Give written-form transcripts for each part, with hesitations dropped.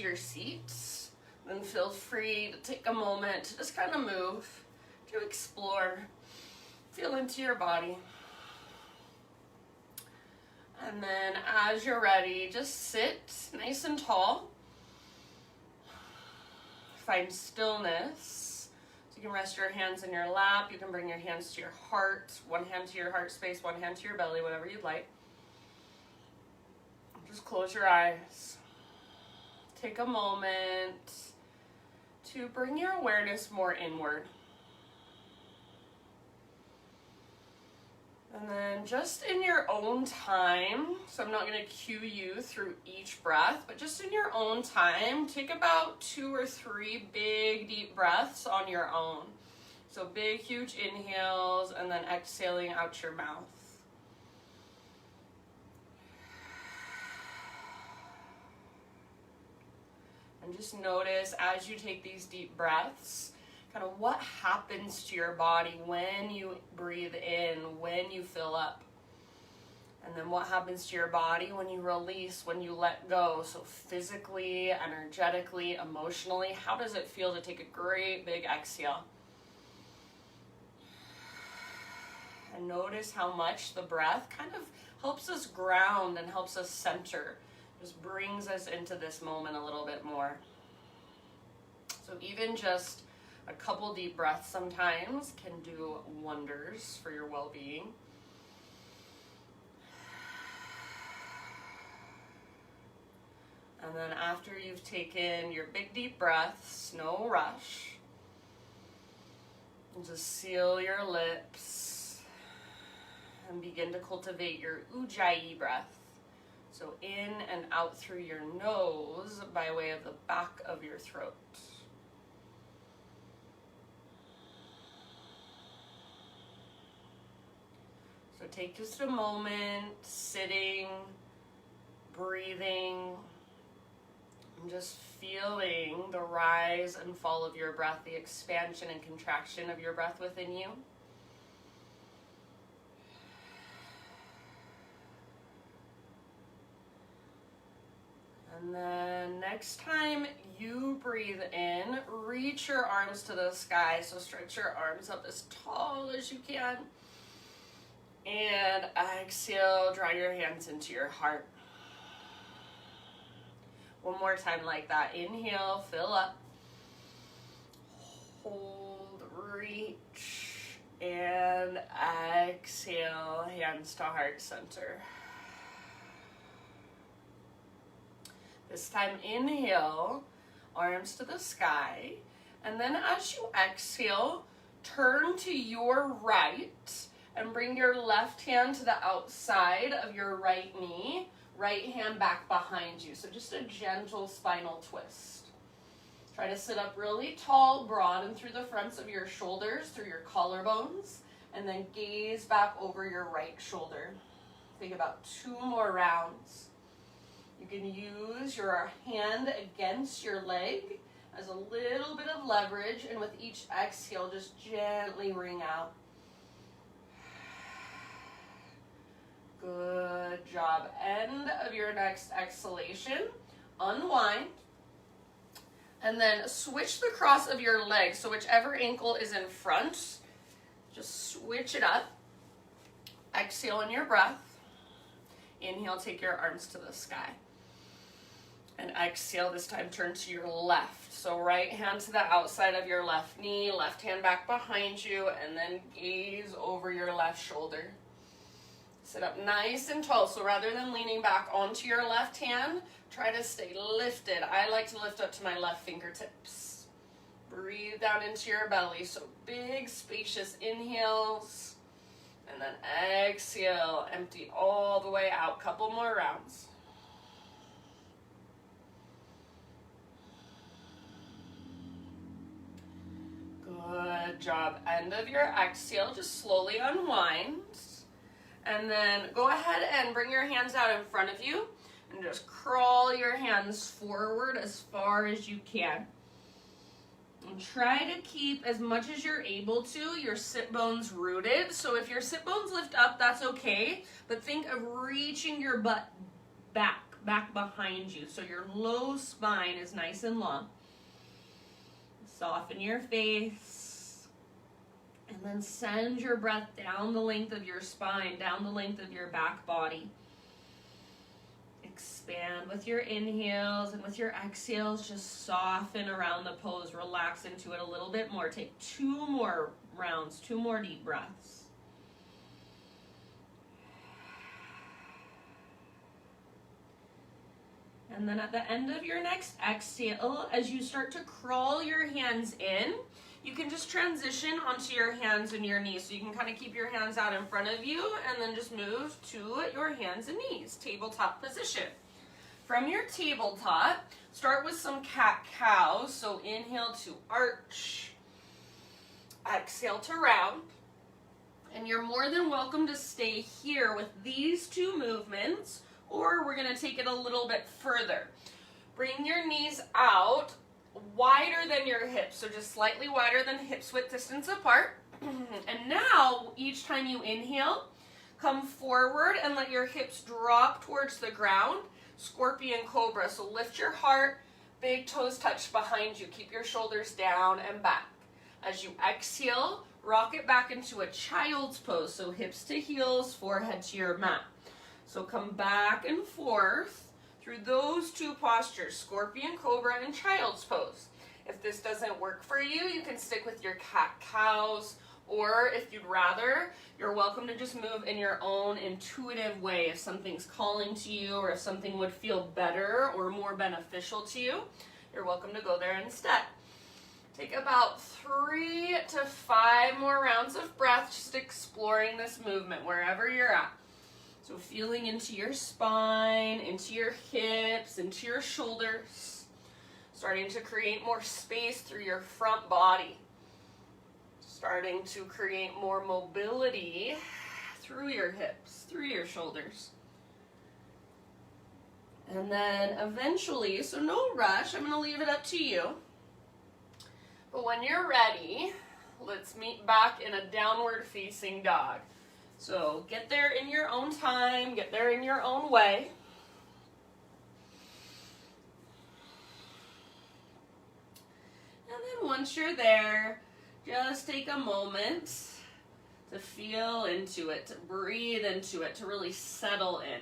your seats, then feel free to take a moment to just kind of move, to explore, feel into your body. And then as you're ready, just sit nice and tall. Find stillness. So you can rest your hands in your lap. You can bring your hands to your heart. One hand to your heart space, one hand to your belly, whatever you'd like. Just close your eyes. Take a moment to bring your awareness more inward. And then just in your own time, so I'm not going to cue you through each breath, but just in your own time, take about 2 or 3 big deep breaths on your own. So big, huge inhales and then exhaling out your mouth. And just notice as you take these deep breaths, kind of what happens to your body when you breathe in, when you fill up. And then what happens to your body when you release, when you let go. So physically, energetically, emotionally, how does it feel to take a great big exhale? And notice how much the breath kind of helps us ground and helps us center. Just brings us into this moment a little bit more. So even just a couple deep breaths sometimes can do wonders for your well-being. And then after you've taken your big deep breaths, no rush, just seal your lips and begin to cultivate your Ujjayi Breath. So in and out through your nose by way of the back of your throat. So take just a moment, sitting, breathing, and just feeling the rise and fall of your breath, the expansion and contraction of your breath within you. And then next time you breathe in, reach your arms to the sky. So stretch your arms up as tall as you can. And exhale, draw your hands into your heart. One more time like that. Inhale, fill up. Hold, reach, and exhale, hands to heart center. This time, inhale, arms to the sky. And then as you exhale, turn to your right and bring your left hand to the outside of your right knee, right hand back behind you. So just a gentle spinal twist. Try to sit up really tall, broaden through the fronts of your shoulders, through your collarbones, and then gaze back over your right shoulder. Take about 2 more rounds. You can use your hand against your leg as a little bit of leverage, and with each exhale, just gently ring out. Good job. End of your next exhalation. Unwind. And then switch the cross of your leg. So whichever ankle is in front, just switch it up. Exhale in your breath. Inhale, take your arms to the sky. And exhale, this time turn to your left. So right hand to the outside of your left knee, left hand back behind you, and then gaze over your left shoulder. Sit up nice and tall. So rather than leaning back onto your left hand, try to stay lifted. I like to lift up to my left fingertips. Breathe down into your belly. So big, spacious inhales. And then exhale, empty all the way out. Couple more rounds. Good job. End of your exhale. Just slowly unwind. And then go ahead and bring your hands out in front of you and just crawl your hands forward as far as you can. And try to keep, as much as you're able to, your sit bones rooted. So if your sit bones lift up, that's okay. But think of reaching your butt back back behind you. So your low spine is nice and long. Soften your face. And then send your breath down the length of your spine, down the length of your back body. Expand with your inhales, and with your exhales, just soften around the pose. Relax into it a little bit more. Take 2 more rounds, 2 more deep breaths. And then at the end of your next exhale, as you start to crawl your hands in, you can just transition onto your hands and your knees. So you can kind of keep your hands out in front of you and then just move to your hands and knees, tabletop position. From your tabletop, start with some cat-cow. So inhale to arch, exhale to round. And you're more than welcome to stay here with these 2 movements, or we're going to take it a little bit further. Bring your knees out wider than your hips, so just slightly wider than hips width distance apart. And now, each time you inhale, come forward and let your hips drop towards the ground. Scorpion cobra, so lift your heart, big toes touch behind you. Keep your shoulders down and back. As you exhale, rock it back into a child's pose, so hips to heels, forehead to your mat. So come back and forth through those 2 postures, scorpion, cobra, and child's pose. If this doesn't work for you, you can stick with your cat-cows, or if you'd rather, you're welcome to just move in your own intuitive way. If something's calling to you, or if something would feel better or more beneficial to you, you're welcome to go there instead. Take about 3 to 5 more rounds of breath, just exploring this movement wherever you're at. So feeling into your spine, into your hips, into your shoulders. Starting to create more space through your front body. Starting to create more mobility through your hips, through your shoulders. And then eventually, so no rush, I'm going to leave it up to you. But when you're ready, let's meet back in a downward facing dog. So get there in your own time, get there in your own way. And then once you're there, just take a moment to feel into it, to breathe into it, to really settle in.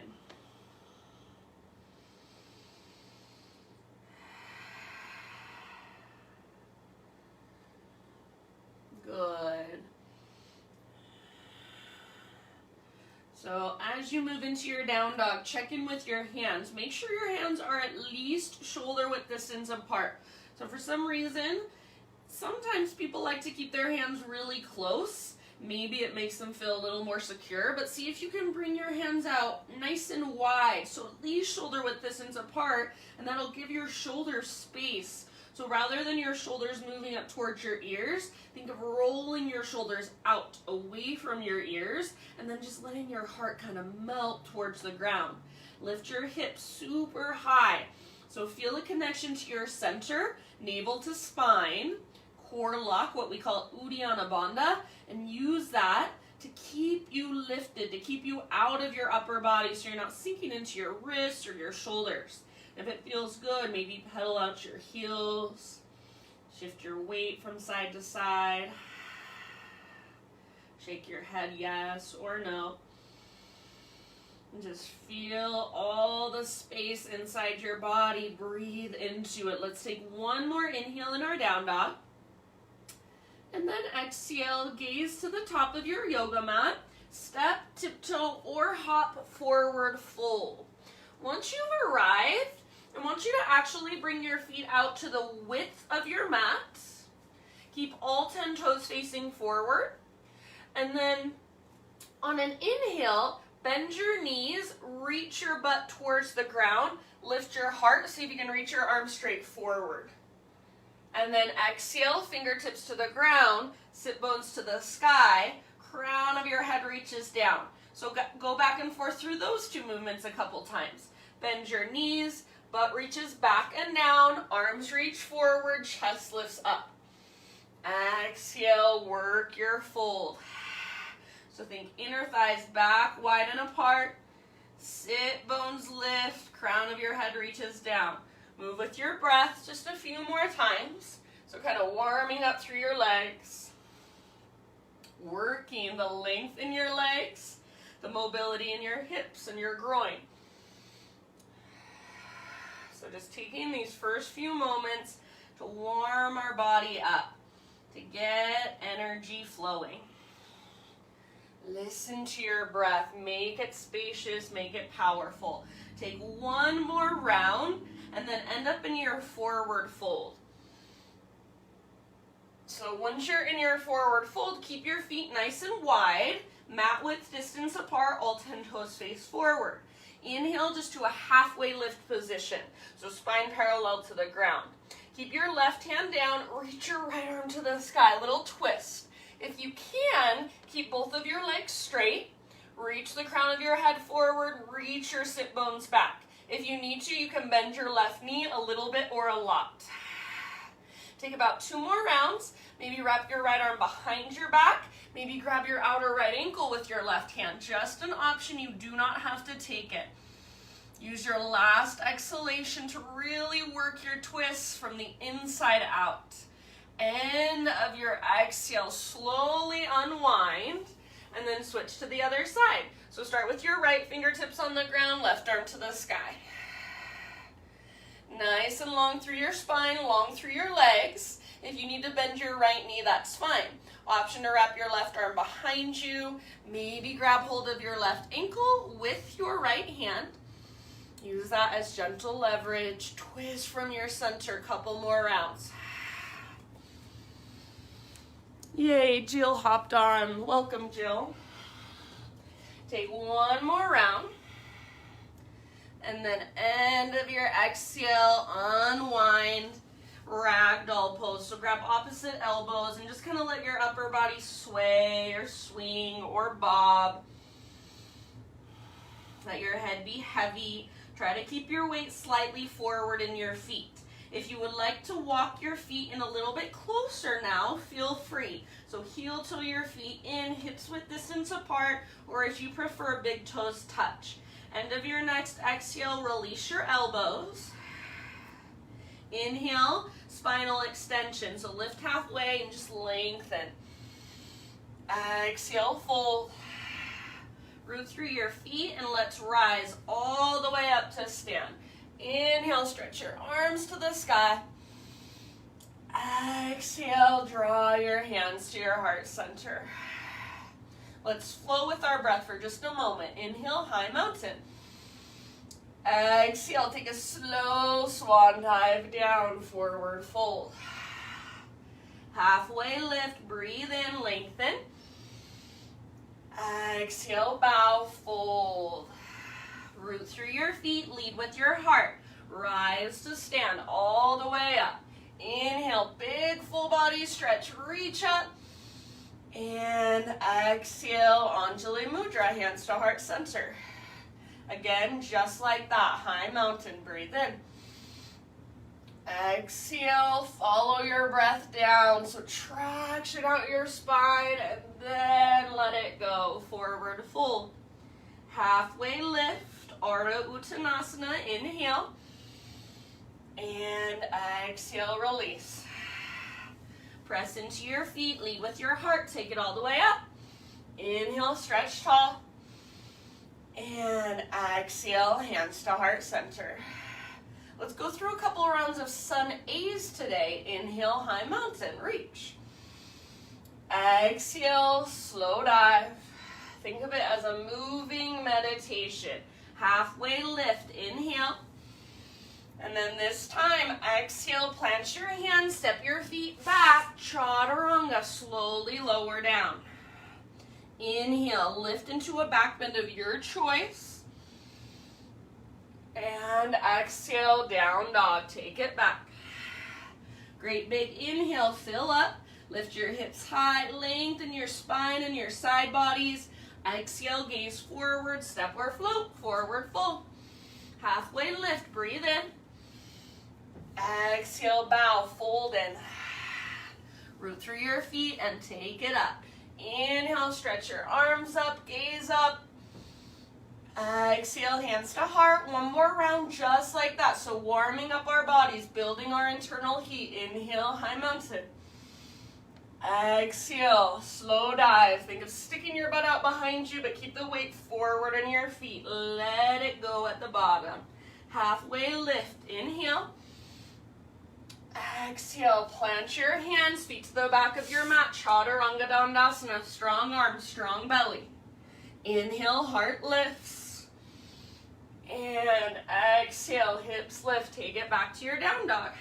Good. So as you move into your down dog, check in with your hands. Make sure your hands are at least shoulder width distance apart. So for some reason, sometimes people like to keep their hands really close. Maybe it makes them feel a little more secure, but see if you can bring your hands out nice and wide, so at least shoulder width distance apart, and that'll give your shoulders space. So rather than your shoulders moving up towards your ears, think of rolling your shoulders out away from your ears, and then just letting your heart kind of melt towards the ground. Lift your hips super high. So feel a connection to your center, navel to spine, core lock, what we call Uddiyana Bandha, and use that to keep you lifted, to keep you out of your upper body so you're not sinking into your wrists or your shoulders. If it feels good, maybe pedal out your heels, shift your weight from side to side, shake your head yes or no. And just feel all the space inside your body. Breathe into it. Let's take one more inhale in our down dog. And then exhale, gaze to the top of your yoga mat. Step, tiptoe, or hop forward fold. Once you've arrived, I want you to actually bring your feet out to the width of your mat. Keep all 10 toes facing forward. And then on an inhale, bend your knees, reach your butt towards the ground, lift your heart, see if you can reach your arms straight forward. And then exhale, fingertips to the ground, sit bones to the sky, crown of your head reaches down. So go back and forth through those 2 movements a couple times. Bend your knees, butt reaches back and down, arms reach forward, chest lifts up. Exhale, work your fold. So think inner thighs back, wide and apart. Sit bones lift, crown of your head reaches down. Move with your breath just a few more times. So kind of warming up through your legs. Working the length in your legs, the mobility in your hips and your groin. So just taking these first few moments to warm our body up, to get energy flowing. Listen to your breath. Make it spacious, make it powerful. Take one more round and then end up in your forward fold. So once you're in your forward fold, keep your feet nice and wide, mat width distance apart, all 10 toes face forward. Inhale just to a halfway lift position, so spine parallel to the ground. Keep your left hand down, reach your right arm to the sky, little twist. If you can, keep both of your legs straight, reach the crown of your head forward, reach your sit bones back. If you need to, you can bend your left knee a little bit or a lot. Take about 2 more rounds. Maybe wrap your right arm behind your back. Maybe grab your outer right ankle with your left hand. Just an option. You do not have to take it. Use your last exhalation to really work your twists from the inside out. End of your exhale. Slowly unwind and then switch to the other side. So start with your right fingertips on the ground, left arm to the sky. Nice and long through your spine, long through your legs. If you need to bend your right knee, that's fine. Option to wrap your left arm behind you. Maybe grab hold of your left ankle with your right hand. Use that as gentle leverage. Twist from your center. Couple more rounds. Yay, Jill hopped on. Welcome, Jill. Take one more round. And then end of your exhale, unwind, Ragdoll Pose. So grab opposite elbows and just kind of let your upper body sway or swing or bob. Let your head be heavy. Try to keep your weight slightly forward in your feet. If you would like to walk your feet in a little bit closer now, feel free. So heel to your feet in, hips width distance apart, or if you prefer, big toes touch. End of your next exhale, release your elbows. Inhale, spinal extension. So lift halfway and just lengthen. Exhale, fold. Root through your feet and let's rise all the way up to stand. Inhale, stretch your arms to the sky. Exhale, draw your hands to your heart center. Let's flow with our breath for just a moment. Inhale, high mountain. Exhale, take a slow swan dive down, forward fold. Halfway lift, breathe in, lengthen. Exhale, bow, fold. Root through your feet, lead with your heart. Rise to stand all the way up. Inhale, big full body stretch, reach up. And exhale, Anjali Mudra, hands to heart center. Again, just like that, high mountain, breathe in. Exhale, follow your breath down. So traction out your spine and then let it go. Forward fold. Halfway lift, Ardha Uttanasana, inhale. And exhale, release. Press into your feet, lead with your heart, take it all the way up. Inhale, stretch tall. And exhale, hands to heart center. Let's go through a couple rounds of sun A's today. Inhale, high mountain, reach. Exhale, slow dive. Think of it as a moving meditation. Halfway lift, inhale. And then this time, exhale, plant your hands, step your feet back, chaturanga, slowly lower down. Inhale, lift into a back bend of your choice. And exhale, down dog, take it back. Great big inhale, fill up, lift your hips high, lengthen your spine and your side bodies. Exhale, gaze forward, step or float, forward fold. Halfway lift, breathe in. Exhale, bow, fold in. Root through your feet and take it up. Inhale, stretch your arms up, gaze up. Exhale, hands to heart. One more round just like that. So warming up our bodies, building our internal heat. Inhale, high mountain. Exhale, slow dive. Think of sticking your butt out behind you, but keep the weight forward on your feet. Let it go at the bottom. Halfway lift. Inhale. Exhale, plant your hands, feet to the back of your mat. Chaturanga Dandasana, strong arms, strong belly. Inhale, heart lifts. And exhale, hips lift. Take it back to your down dog.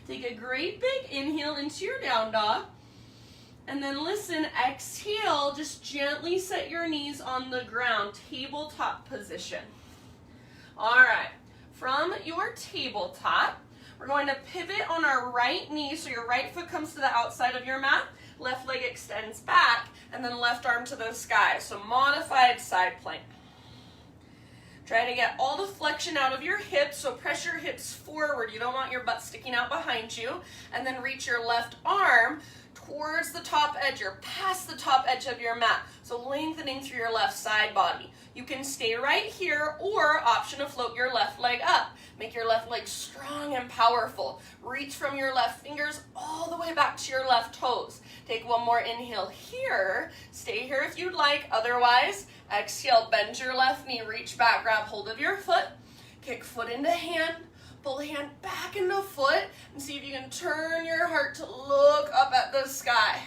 Take a great big inhale into your down dog. And then listen, exhale, just gently set your knees on the ground, tabletop position. All right, from your tabletop, we're going to pivot on our right knee, so your right foot comes to the outside of your mat, left leg extends back, and then left arm to the sky. So modified side plank. Try to get all the flexion out of your hips, so press your hips forward. You don't want your butt sticking out behind you. And then reach your left arm towards the top edge or past the top edge of your mat. So lengthening through your left side body. You can stay right here, or option to float your left leg up. Make your left leg strong and powerful. Reach from your left fingers all the way back to your left toes. Take one more inhale here. Stay here if you'd like. Otherwise, exhale, bend your left knee, reach back, grab hold of your foot, kick foot into hand, pull hand back into foot, and see if you can turn your heart to look up at the sky.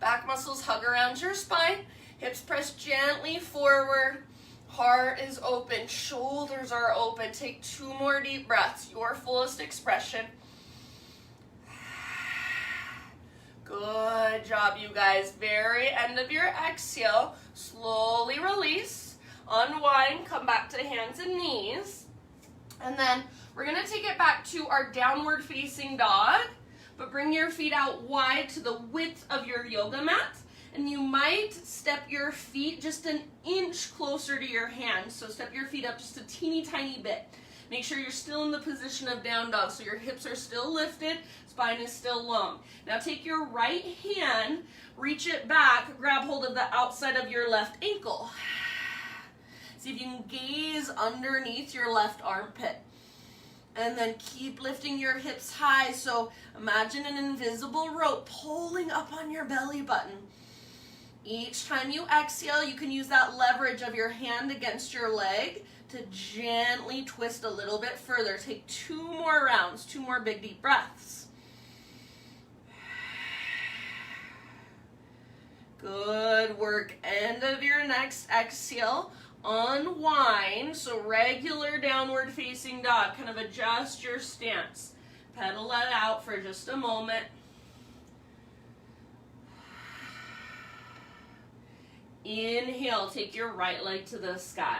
Back muscles hug around your spine. Hips press gently forward. Heart is open. Shoulders are open. Take 2 more deep breaths. Your fullest expression. Good job, you guys. Very end of your exhale. Slowly release. Unwind. Come back to hands and knees. And then we're going to take it back to our downward facing dog. But bring your feet out wide to the width of your yoga mat. And you might step your feet just an inch closer to your hands. So step your feet up just a teeny tiny bit. Make sure you're still in the position of down dog, so your hips are still lifted, spine is still long. Now take your right hand, reach it back, grab hold of the outside of your left ankle. See if you can gaze underneath your left armpit. And then keep lifting your hips high. So imagine an invisible rope pulling up on your belly button. Each time you exhale, you can use that leverage of your hand against your leg to gently twist a little bit further. Take 2 more rounds, 2 more big deep breaths. Good work. End of your next exhale. Unwind. So regular downward facing dog. Kind of adjust your stance. Pedal it out for just a moment. Inhale, take your right leg to the sky.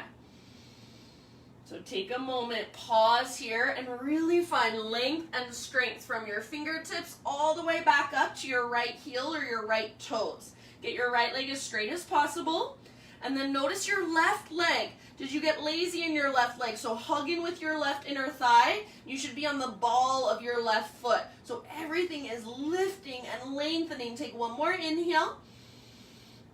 So take a moment, pause here, and really find length and strength from your fingertips all the way back up to your right heel or your right toes. Get your right leg as straight as possible. And then notice your left leg. Did you get lazy in your left leg? So hug in with your left inner thigh. You should be on the ball of your left foot. So everything is lifting and lengthening. Take one more inhale.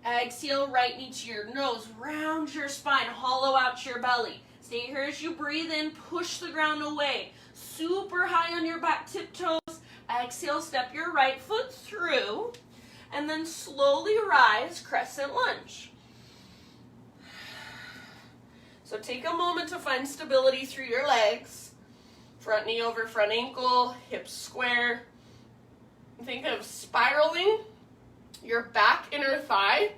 Exhale, right knee to your nose. Round your spine, hollow out your belly. Stay here as you breathe in, push the ground away. Super high on your back tiptoes. Exhale, step your right foot through. And then slowly rise, Crescent Lunge. So take a moment to find stability through your legs. Front knee over front ankle, hips square. Think of spiraling your back inner thigh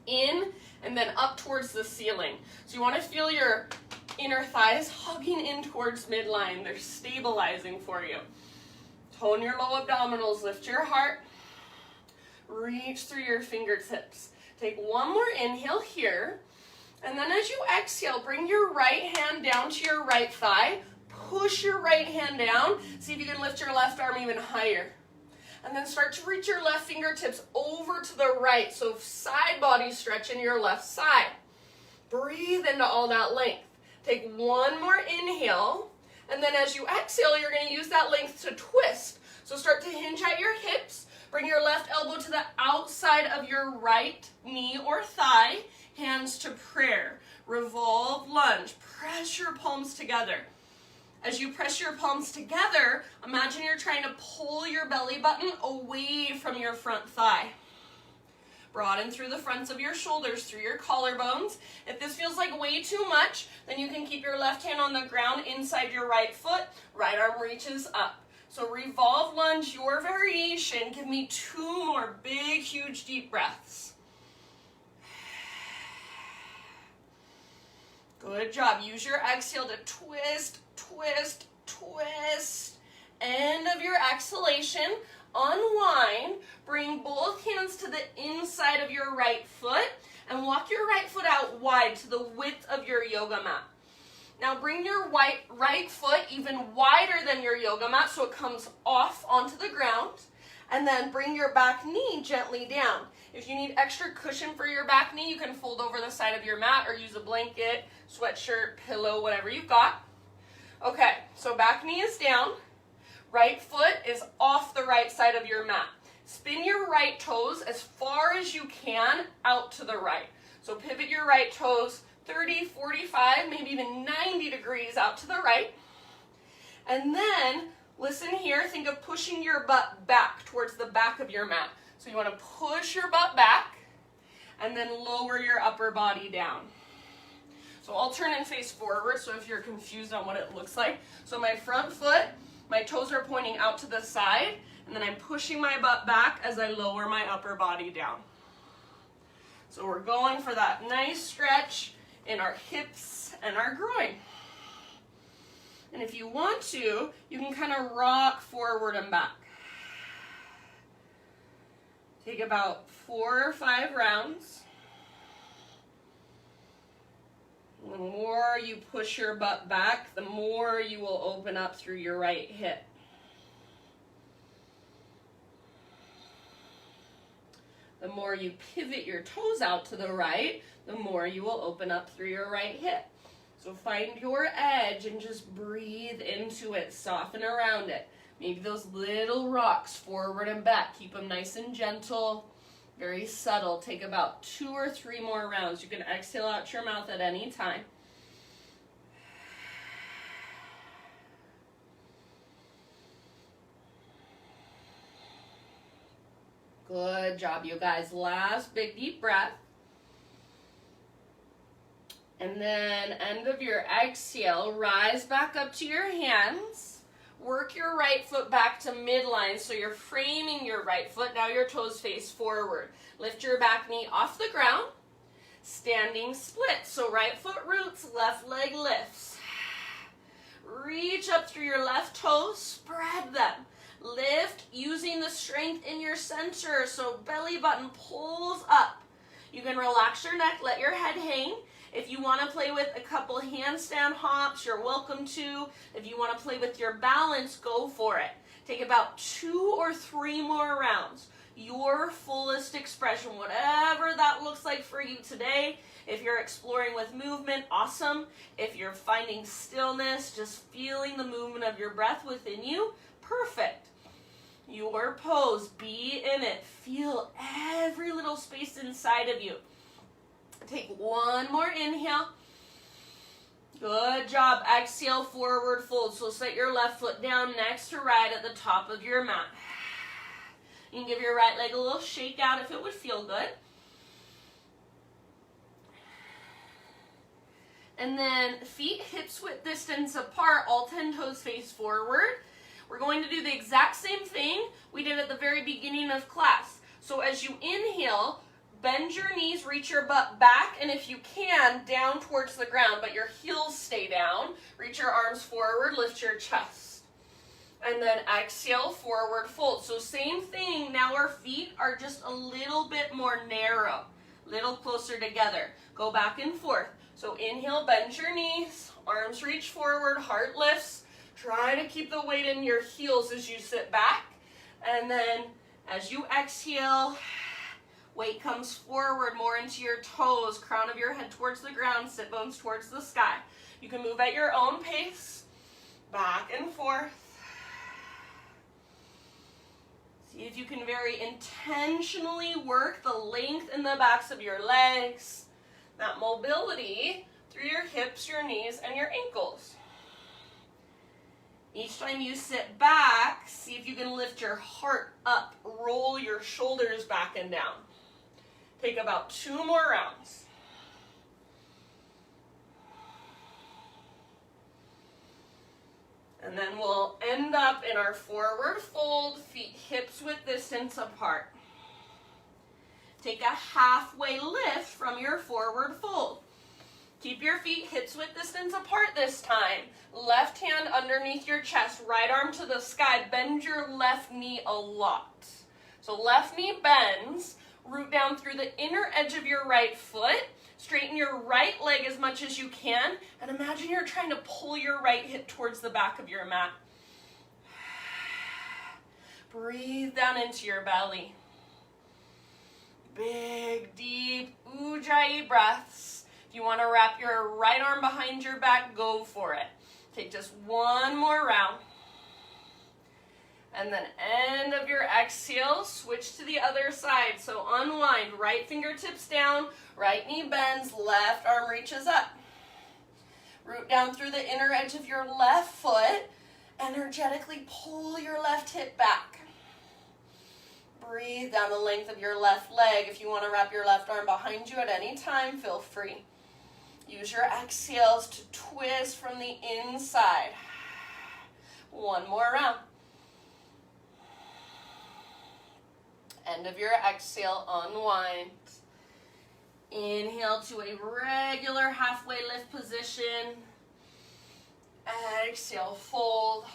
in and then up towards the ceiling. So you want to feel your inner thighs hugging in towards midline. They're stabilizing for you. Tone your low abdominals, lift your heart. Reach through your fingertips. Take one more inhale here. And then as you exhale, bring your right hand down to your right thigh. Push your right hand down. See if you can lift your left arm even higher. And then start to reach your left fingertips over to the right. So side body stretch in your left side. Breathe into all that length. Take one more inhale. And then as you exhale, you're going to use that length to twist. So start to hinge at your hips. Bring your left elbow to the outside of your right knee or thigh. hands to prayer, revolve lunge. Press your palms together. As you press your palms together, imagine you're trying to pull your belly button away from your front thigh. Broaden through the fronts of your shoulders, through your collarbones. If this feels like way too much, then you can keep your left hand on the ground inside your right foot. Right arm reaches up. So revolve lunge, your variation. Give me 2 more big, huge, deep breaths. Good job. Use your exhale to twist, twist, twist. End of your exhalation. Unwind. Bring both hands to the inside of your right foot and walk your right foot out wide to the width of your yoga mat. Now bring your right foot even wider than your yoga mat so it comes off onto the ground, and then bring your back knee gently down. If you need extra cushion for your back knee, you can fold over the side of your mat or use a blanket, sweatshirt, pillow, whatever you've got. Okay, so back knee is down. Right foot is off the right side of your mat. Spin your right toes as far as you can out to the right. So pivot your right toes 30, 45, maybe even 90 degrees out to the right. And then, listen here, think of pushing your butt back towards the back of your mat. So you want to push your butt back and then lower your upper body down. So I'll turn and face forward, so if you're confused on what it looks like. So my front foot, my toes are pointing out to the side, and then I'm pushing my butt back as I lower my upper body down. So we're going for that nice stretch in our hips and our groin. And if you want to, you can kind of rock forward and back. Take about 4 or 5 rounds. The more you push your butt back, the more you will open up through your right hip. The more you pivot your toes out to the right, the more you will open up through your right hip. So find your edge and just breathe into it, soften around it. Maybe those little rocks forward and back, keep them nice and gentle, very subtle. Take about 2 or 3 more rounds. You can exhale out your mouth at any time. Good job, you guys. Last big deep breath. And then end of your exhale, rise back up to your hands. Work your right foot back to midline, so you're framing your right foot. Now your toes face forward. Lift your back knee off the ground. Standing split, so right foot roots, left leg lifts. Reach up through your left toes, spread them. Lift using the strength in your center, so belly button pulls up. You can relax your neck, let your head hang. If you want to play with a couple handstand hops, you're welcome to. If you want to play with your balance, go for it. Take about 2 or 3 more rounds. Your fullest expression, whatever that looks like for you today. If you're exploring with movement, awesome. If you're finding stillness, just feeling the movement of your breath within you, perfect. Your pose, be in it. Feel every little space inside of you. Take 1 more inhale. Good job. Exhale, forward fold. So set your left foot down next to right at the top of your mat. You can give your right leg a little shake out if it would feel good. And then feet hips width distance apart, all 10 toes face forward. We're going to do the exact same thing we did at the very beginning of class. So as you inhale, bend your knees, reach your butt back, and if you can, down towards the ground, but your heels stay down. Reach your arms forward, lift your chest. And then exhale, forward fold. So same thing, now our feet are just a little bit more narrow, little closer together. Go back and forth. So inhale, bend your knees, arms reach forward, heart lifts. Try to keep the weight in your heels as you sit back. And then as you exhale, weight comes forward more into your toes, crown of your head towards the ground, sit bones towards the sky. You can move at your own pace, back and forth. See if you can very intentionally work the length in the backs of your legs, that mobility through your hips, your knees, and your ankles. Each time you sit back, see if you can lift your heart up, roll your shoulders back and down. Take about 2 more rounds. And then we'll end up in our forward fold, feet hips width distance apart. Take a halfway lift from your forward fold. Keep your feet hips width distance apart this time. Left hand underneath your chest, right arm to the sky. Bend your left knee a lot. So left knee bends, root down through the inner edge of your right foot. Straighten your right leg as much as you can, and imagine you're trying to pull your right hip towards the back of your mat. Breathe down into your belly. Big, deep Ujjayi breaths. If you want to wrap your right arm behind your back, go for it. Take just 1 more round. And then end of your exhale, switch to the other side. So unwind, right fingertips down, right knee bends, left arm reaches up. Root down through the inner edge of your left foot. Energetically pull your left hip back. Breathe down the length of your left leg. If you want to wrap your left arm behind you at any time, feel free. Use your exhales to twist from the inside. 1 more round. End of your exhale, unwind. Inhale to a regular halfway lift position. Exhale, fold.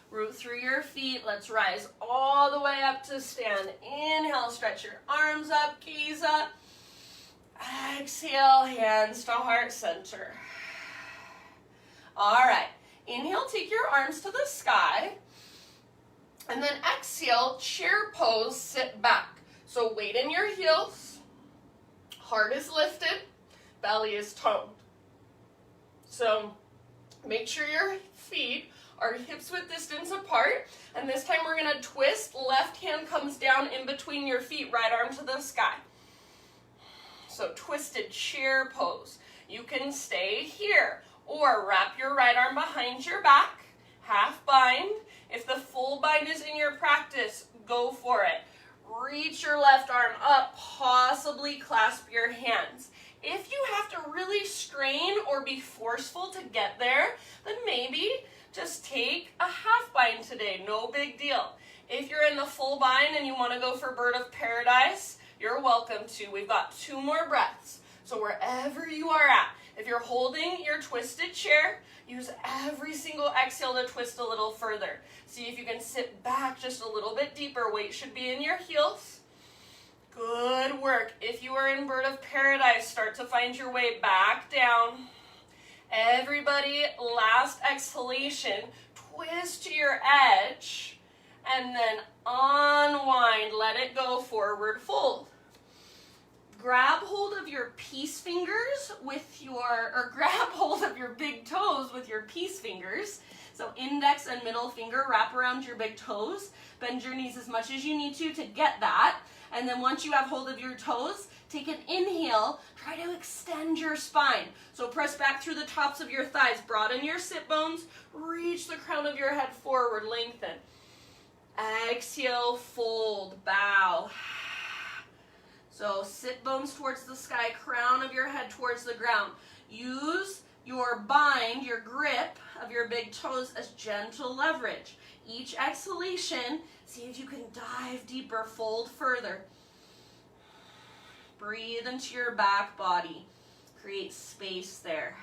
Root through your feet. Let's rise all the way up to stand. Inhale, stretch your arms up, gaze up. Exhale, hands to heart center. All right. Inhale, take your arms to the sky. And then exhale, chair pose, sit back. So weight in your heels, heart is lifted, belly is toned. So make sure your feet are hips width distance apart. And this time we're going to twist. Left hand comes down in between your feet, right arm to the sky. So twisted chair pose. You can stay here or wrap your right arm behind your back, half bind. If the full bind is in your practice, go for it. Reach your left arm up, possibly clasp your hands. If you have to really strain or be forceful to get there, then maybe just take a half bind today, no big deal. If you're in the full bind and you want to go for bird of paradise, you're welcome to. We've got 2 more breaths. So wherever you are at, if you're holding your twisted chair, use every single exhale to twist a little further. See if you can sit back just a little bit deeper. Weight should be in your heels. Good work. If you are in bird of paradise, start to find your way back down. Everybody, last exhalation, twist to your edge, and then unwind, let it go, forward fold. Grab hold of your peace fingers grab hold of your big toes with your peace fingers. So index and middle finger wrap around your big toes. Bend your knees as much as you need to get that. And then once you have hold of your toes, take an inhale. Try to extend your spine. So press back through the tops of your thighs. Broaden your sit bones. Reach the crown of your head forward. Lengthen. Exhale, fold, bow. So sit bones towards the sky, crown of your head towards the ground. Use your bind, your grip of your big toes as gentle leverage. Each exhalation, see if you can dive deeper, fold further. Breathe into your back body. Create space there.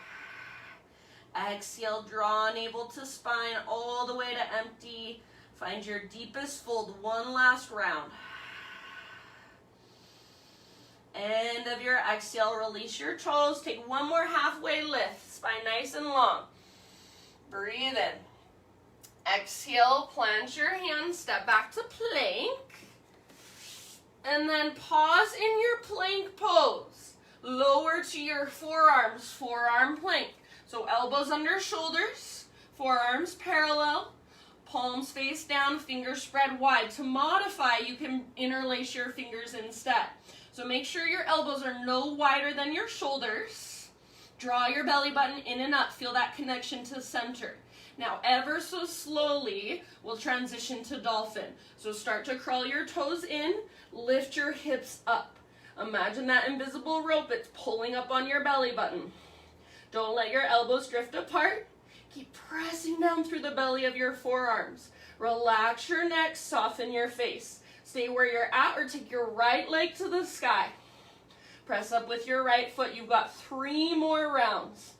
Exhale, draw navel to spine all the way to empty. Find your deepest fold, 1 last round. End of your exhale, release your toes. Take 1 more halfway lift. Spine nice and long. Breathe in. Exhale, plant your hands, step back to plank. And then pause in your plank pose. Lower to your forearms, forearm plank. So elbows under shoulders, forearms parallel, palms face down, fingers spread wide. To modify, you can interlace your fingers instead. So make sure your elbows are no wider than your shoulders. Draw your belly button in and up. Feel that connection to center. Now, ever so slowly, we'll transition to dolphin. So start to crawl your toes in, lift your hips up. Imagine that invisible rope, it's pulling up on your belly button. Don't let your elbows drift apart. Keep pressing down through the belly of your forearms. Relax your neck, soften your face. Stay where you're at or take your right leg to the sky. Press up with your right foot. You've got 3 more rounds.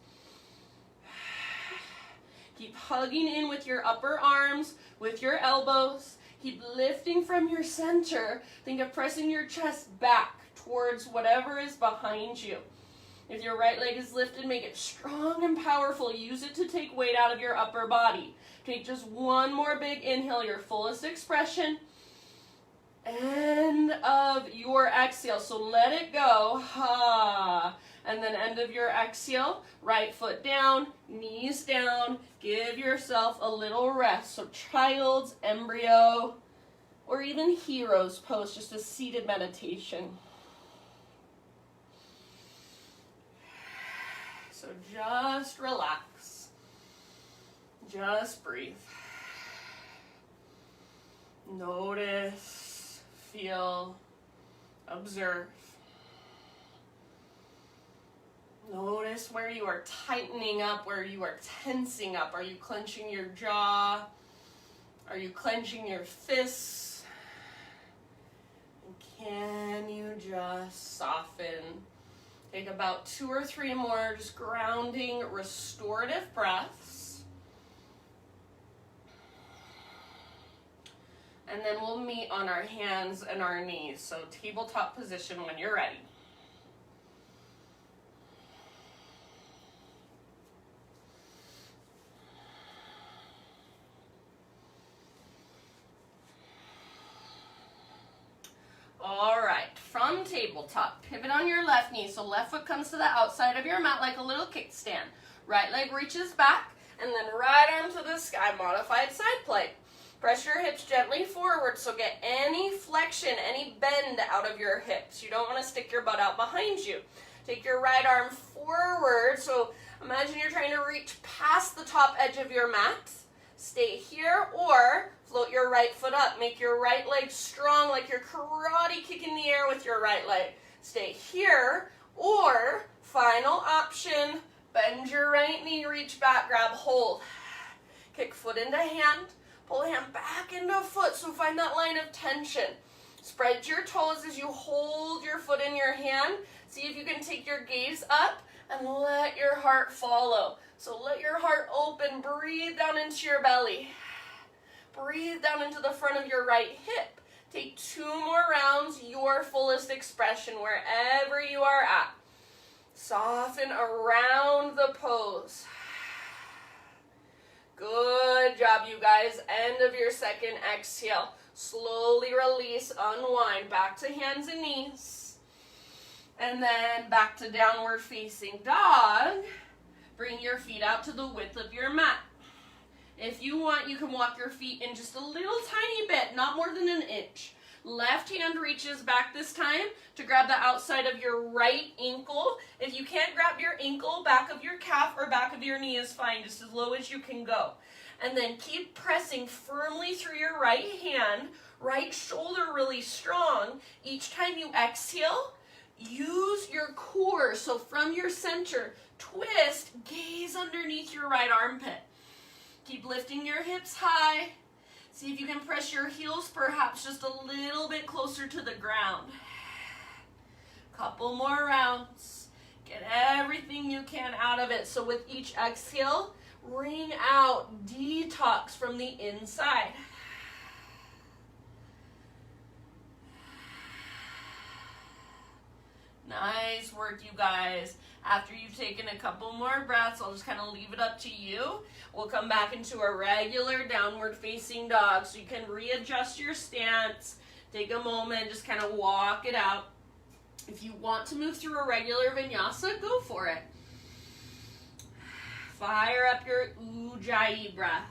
Keep hugging in with your upper arms, with your elbows. Keep lifting from your center. Think of pressing your chest back towards whatever is behind you. If your right leg is lifted, make it strong and powerful. Use it to take weight out of your upper body. Take just one more big inhale, your fullest expression. End of your exhale. So let it go. Ha. And then end of your exhale, right foot down, knees down. Give yourself a little rest. So child's, embryo, or even hero's pose, just a seated meditation. So just relax. Just breathe. Notice, feel, observe. Notice where you are tightening up, where you are tensing up. Are you clenching your jaw? Are you clenching your fists? And can you just soften? Take about 2 or 3 more, just grounding, restorative breaths. And then we'll meet on our hands and our knees. So tabletop position when you're ready. All right, from tabletop, pivot on your left knee. So left foot comes to the outside of your mat like a little kickstand. Right leg reaches back, and then right arm to the sky, modified side plank. Press your hips gently forward, so get any flexion, any bend out of your hips. You don't want to stick your butt out behind you. Take your right arm forward, so imagine you're trying to reach past the top edge of your mat. Stay here, or float your right foot up. Make your right leg strong like you're karate kicking the air with your right leg. Stay here, or final option, bend your right knee, reach back, grab hold. Kick foot into hand, pull hand back into foot, so find that line of tension. Spread your toes as you hold your foot in your hand. See if you can take your gaze up and let your heart follow. So let your heart open, breathe down into your belly. Breathe down into the front of your right hip. Take 2 more rounds, your fullest expression, wherever you are at. Soften around the pose. Good job, you guys. End of your second exhale. Slowly release, unwind, back to hands and knees. And then back to downward facing dog. Bring your feet out to the width of your mat. If you want, you can walk your feet in just a little tiny bit, not more than an inch. Left hand reaches back this time to grab the outside of your right ankle. If you can't grab your ankle, back of your calf or back of your knee is fine, just as low as you can go. And then keep pressing firmly through your right hand, right shoulder really strong. Each time you exhale, use your core. So from your center, twist, gaze underneath your right armpit. Keep lifting your hips high. See if you can press your heels perhaps just a little bit closer to the ground. Couple more rounds. Get everything you can out of it. So with each exhale, wring out, detox from the inside. Nice work, you guys. After you've taken a couple more breaths, I'll just kind of leave it up to you. We'll come back into a regular downward facing dog, so you can readjust your stance. Take a moment, just kind of walk it out. If you want to move through a regular vinyasa, go for it. Fire up your Ujjayi breath.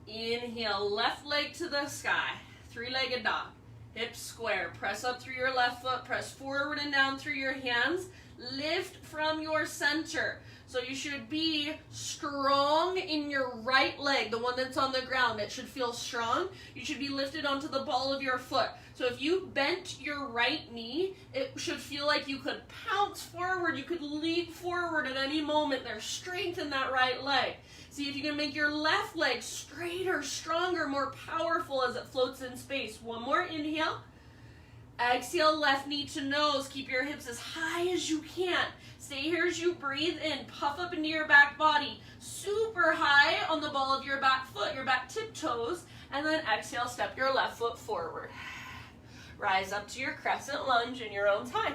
Inhale, left leg to the sky, 3-legged dog. Hips square. Press up through your left foot. Press forward and down through your hands. Lift from your center. So you should be strong in your right leg, the one that's on the ground. It should feel strong. You should be lifted onto the ball of your foot. So if you bent your right knee, it should feel like you could pounce forward. You could leap forward at any moment. There's strength in that right leg. See if you can make your left leg straighter, stronger, more powerful as it floats in space. One more inhale. Exhale, left knee to nose. Keep your hips as high as you can. Stay here as you breathe in. Puff up into your back body. Super high on the ball of your back foot, your back tiptoes. And then exhale, step your left foot forward. Rise up to your crescent lunge in your own time.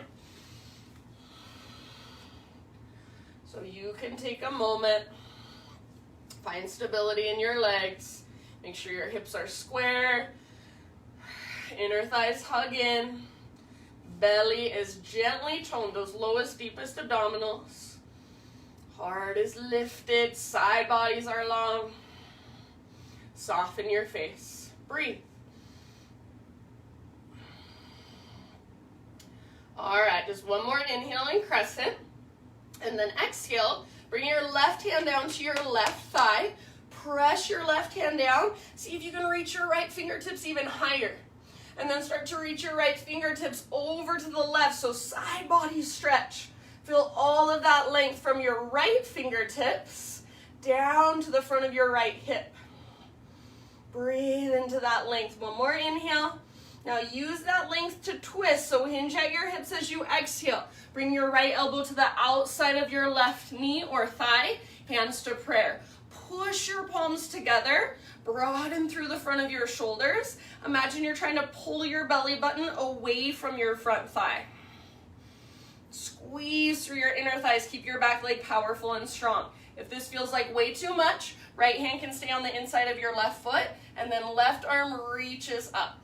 So you can take a moment. Find stability in your legs. Make sure your hips are square. Inner thighs hug in. Belly is gently toned, those lowest, deepest abdominals. Heart is lifted, side bodies are long. Soften your face. Breathe. All right, just one more inhale in crescent. And then exhale, bring your left hand down to your left thigh. Press your left hand down. See if you can reach your right fingertips even higher. And then start to reach your right fingertips over to the left, so side body stretch. Feel all of that length from your right fingertips down to the front of your right hip. Breathe into that length. One more inhale. Now use that length to twist, so hinge at your hips as you exhale. Bring your right elbow to the outside of your left knee or thigh, hands to prayer. Push your palms together. Broaden through the front of your shoulders. Imagine you're trying to pull your belly button away from your front thigh. Squeeze through your inner thighs. Keep your back leg powerful and strong. If this feels like way too much, right hand can stay on the inside of your left foot, and then left arm reaches up.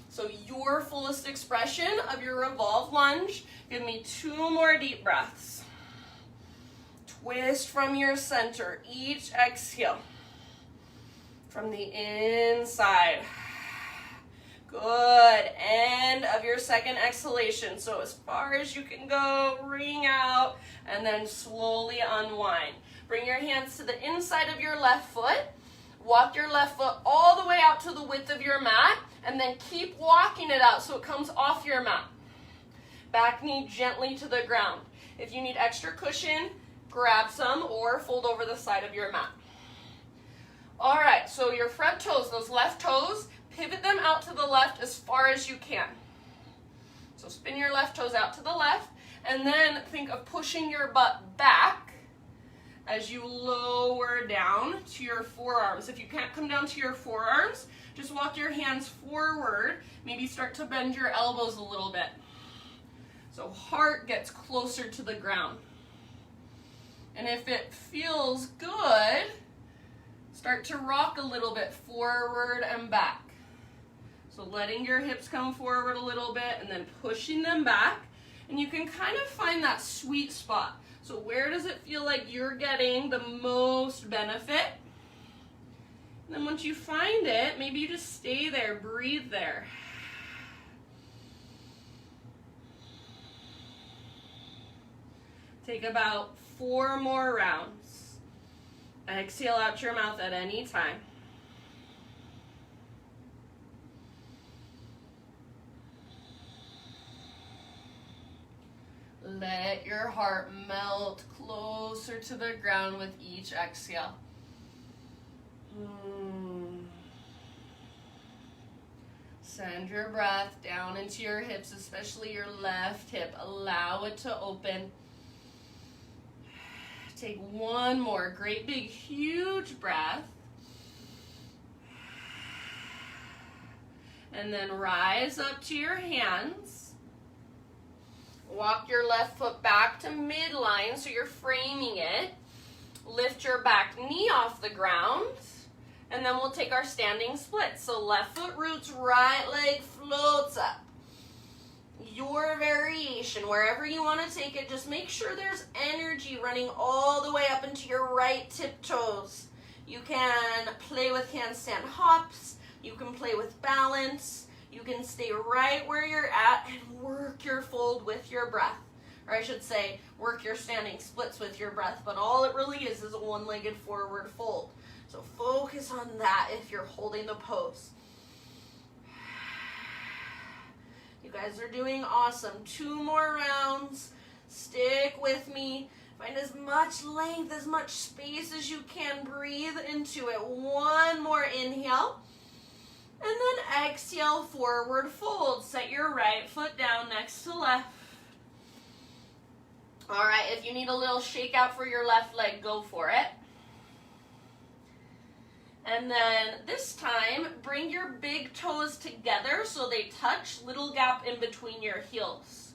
So your fullest expression of your revolve lunge. Give me 2 more deep breaths. Twist from your center. Each exhale. From the inside. Good. End of your second exhalation. So as far as you can go, ring out, and then slowly unwind. Bring your hands to the inside of your left foot. Walk your left foot all the way out to the width of your mat, and then keep walking it out so it comes off your mat. Back knee gently to the ground. If you need extra cushion, grab some or fold over the side of your mat. All right, so your front toes, those left toes, pivot them out to the left as far as you can. So spin your left toes out to the left, and then think of pushing your butt back as you lower down to your forearms. If you can't come down to your forearms, just walk your hands forward. Maybe start to bend your elbows a little bit. So heart gets closer to the ground. And if it feels good, start to rock a little bit forward and back. So letting your hips come forward a little bit and then pushing them back. And you can kind of find that sweet spot. So where does it feel like you're getting the most benefit? And then once you find it, maybe you just stay there, breathe there. Take about 4 more rounds. Exhale out your mouth at any time. Let your heart melt closer to the ground with each exhale. Send your breath down into your hips, especially your left hip. Allow it to open. Take one more great big huge breath. And then rise up to your hands. Walk your left foot back to midline so you're framing it. Lift your back knee off the ground. And then we'll take our standing split. So left foot roots, right leg floats up. Your variation, wherever you want to take it, just make sure there's energy running all the way up into your right tiptoes. You can play with handstand hops. You can play with balance. You can stay right where you're at and work your fold with your breath. Or I should say, work your standing splits with your breath, but all it really is a one-legged forward fold. So focus on that if you're holding the pose. You guys are doing awesome. 2 more rounds. Stick with me. Find as much length, as much space as you can. Breathe into it. 1 more inhale. And then exhale, forward fold. Set your right foot down next to left. All right, if you need a little shake out for your left leg, go for it. And then this time, bring your big toes together so they touch, little gap in between your heels.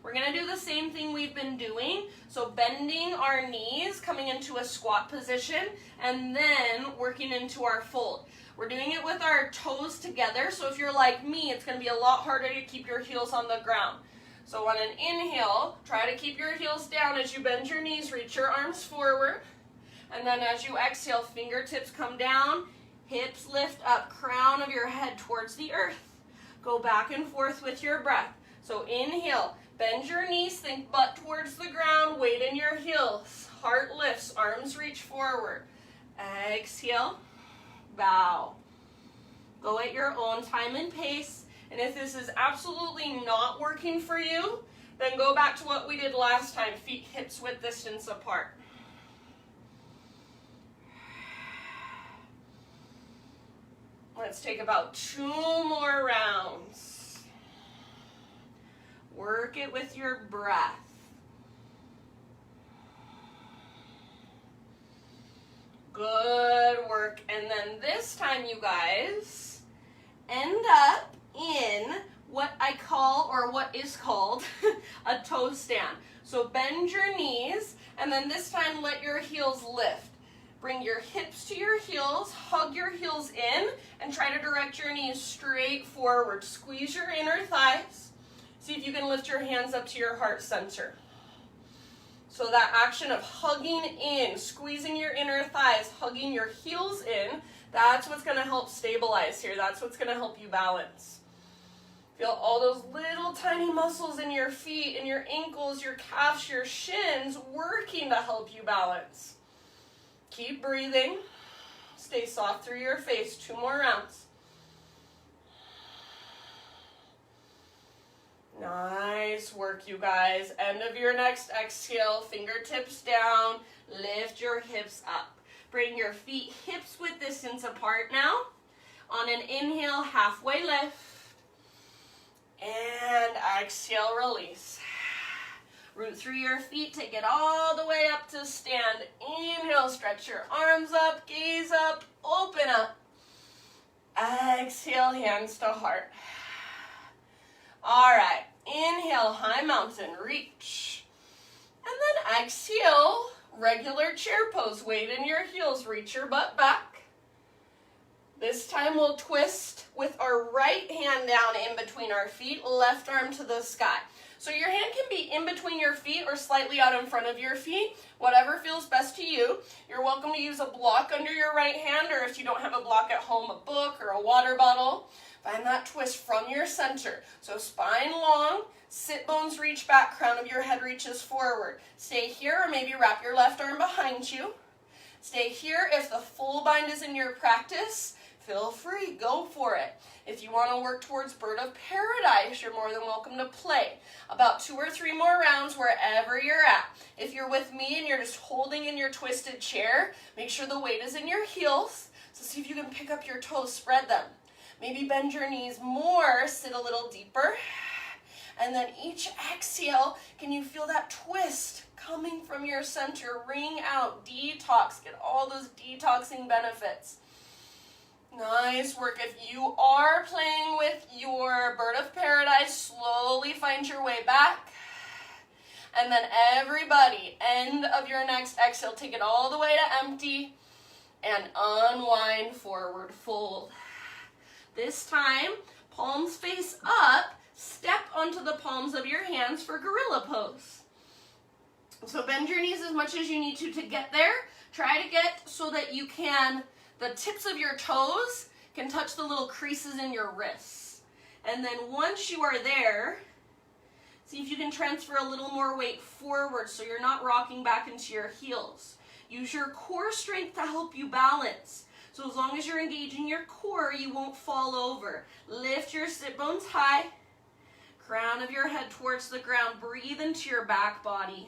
We're gonna do the same thing we've been doing. So bending our knees, coming into a squat position, and then working into our fold. We're doing it with our toes together. So if you're like me, it's gonna be a lot harder to keep your heels on the ground. So on an inhale, try to keep your heels down as you bend your knees, reach your arms forward. And then as you exhale, fingertips come down, hips lift up, crown of your head towards the earth. Go back and forth with your breath. So inhale, bend your knees, think butt towards the ground, weight in your heels. Heart lifts, arms reach forward. Exhale, bow. Go at your own time and pace. And if this is absolutely not working for you, then go back to what we did last time, feet hips width distance apart. Let's take about 2 more rounds. Work it with your breath. Good work. And then this time, you guys, end up in what I call, or what is called, a toe stand. So bend your knees, and then this time let your heels lift. Bring your hips to your heels, hug your heels in, and try to direct your knees straight forward. Squeeze your inner thighs. See if you can lift your hands up to your heart center. So that action of hugging in, squeezing your inner thighs, hugging your heels in, that's what's gonna help stabilize here. That's what's gonna help you balance. Feel all those little tiny muscles in your feet, in your ankles, your calves, your shins, working to help you balance. Keep breathing. Stay soft through your face. 2 more rounds. Nice work, you guys. End of your next exhale. Fingertips down. Lift your hips up. Bring your feet hips width distance apart now. On an inhale, halfway lift. And exhale, release. Root through your feet, take it all the way up to stand. Inhale, stretch your arms up, gaze up, open up. Exhale, hands to heart. All right, inhale, high mountain, reach. And then exhale, regular chair pose, weight in your heels, reach your butt back. This time we'll twist with our right hand down in between our feet, left arm to the sky. So your hand can be in between your feet or slightly out in front of your feet, whatever feels best to you. You're welcome to use a block under your right hand, or if you don't have a block at home, a book or a water bottle. Find that twist from your center. So spine long, sit bones reach back, crown of your head reaches forward. Stay here, or maybe wrap your left arm behind you. Stay here. If the full bind is in your practice, feel free, go for it. If you want to work towards Bird of Paradise, you're more than welcome to play. About 2 or 3 more rounds wherever you're at. If you're with me and you're just holding in your twisted chair, make sure the weight is in your heels. So see if you can pick up your toes, spread them. Maybe bend your knees more, sit a little deeper. And then each exhale, can you feel that twist coming from your center? Ring out, detox, get all those detoxing benefits. Nice work. If you are playing with your Bird of Paradise, slowly find your way back. And then everybody, end of your next exhale, take it all the way to empty and unwind, forward fold. This time, palms face up, step onto the palms of your hands for Gorilla Pose. So bend your knees as much as you need to get there. Try to get so that you can, the tips of your toes can touch the little creases in your wrists. And then once you are there, see if you can transfer a little more weight forward so you're not rocking back into your heels. Use your core strength to help you balance. So as long as you're engaging your core, you won't fall over. Lift your sit bones high, crown of your head towards the ground. Breathe into your back body.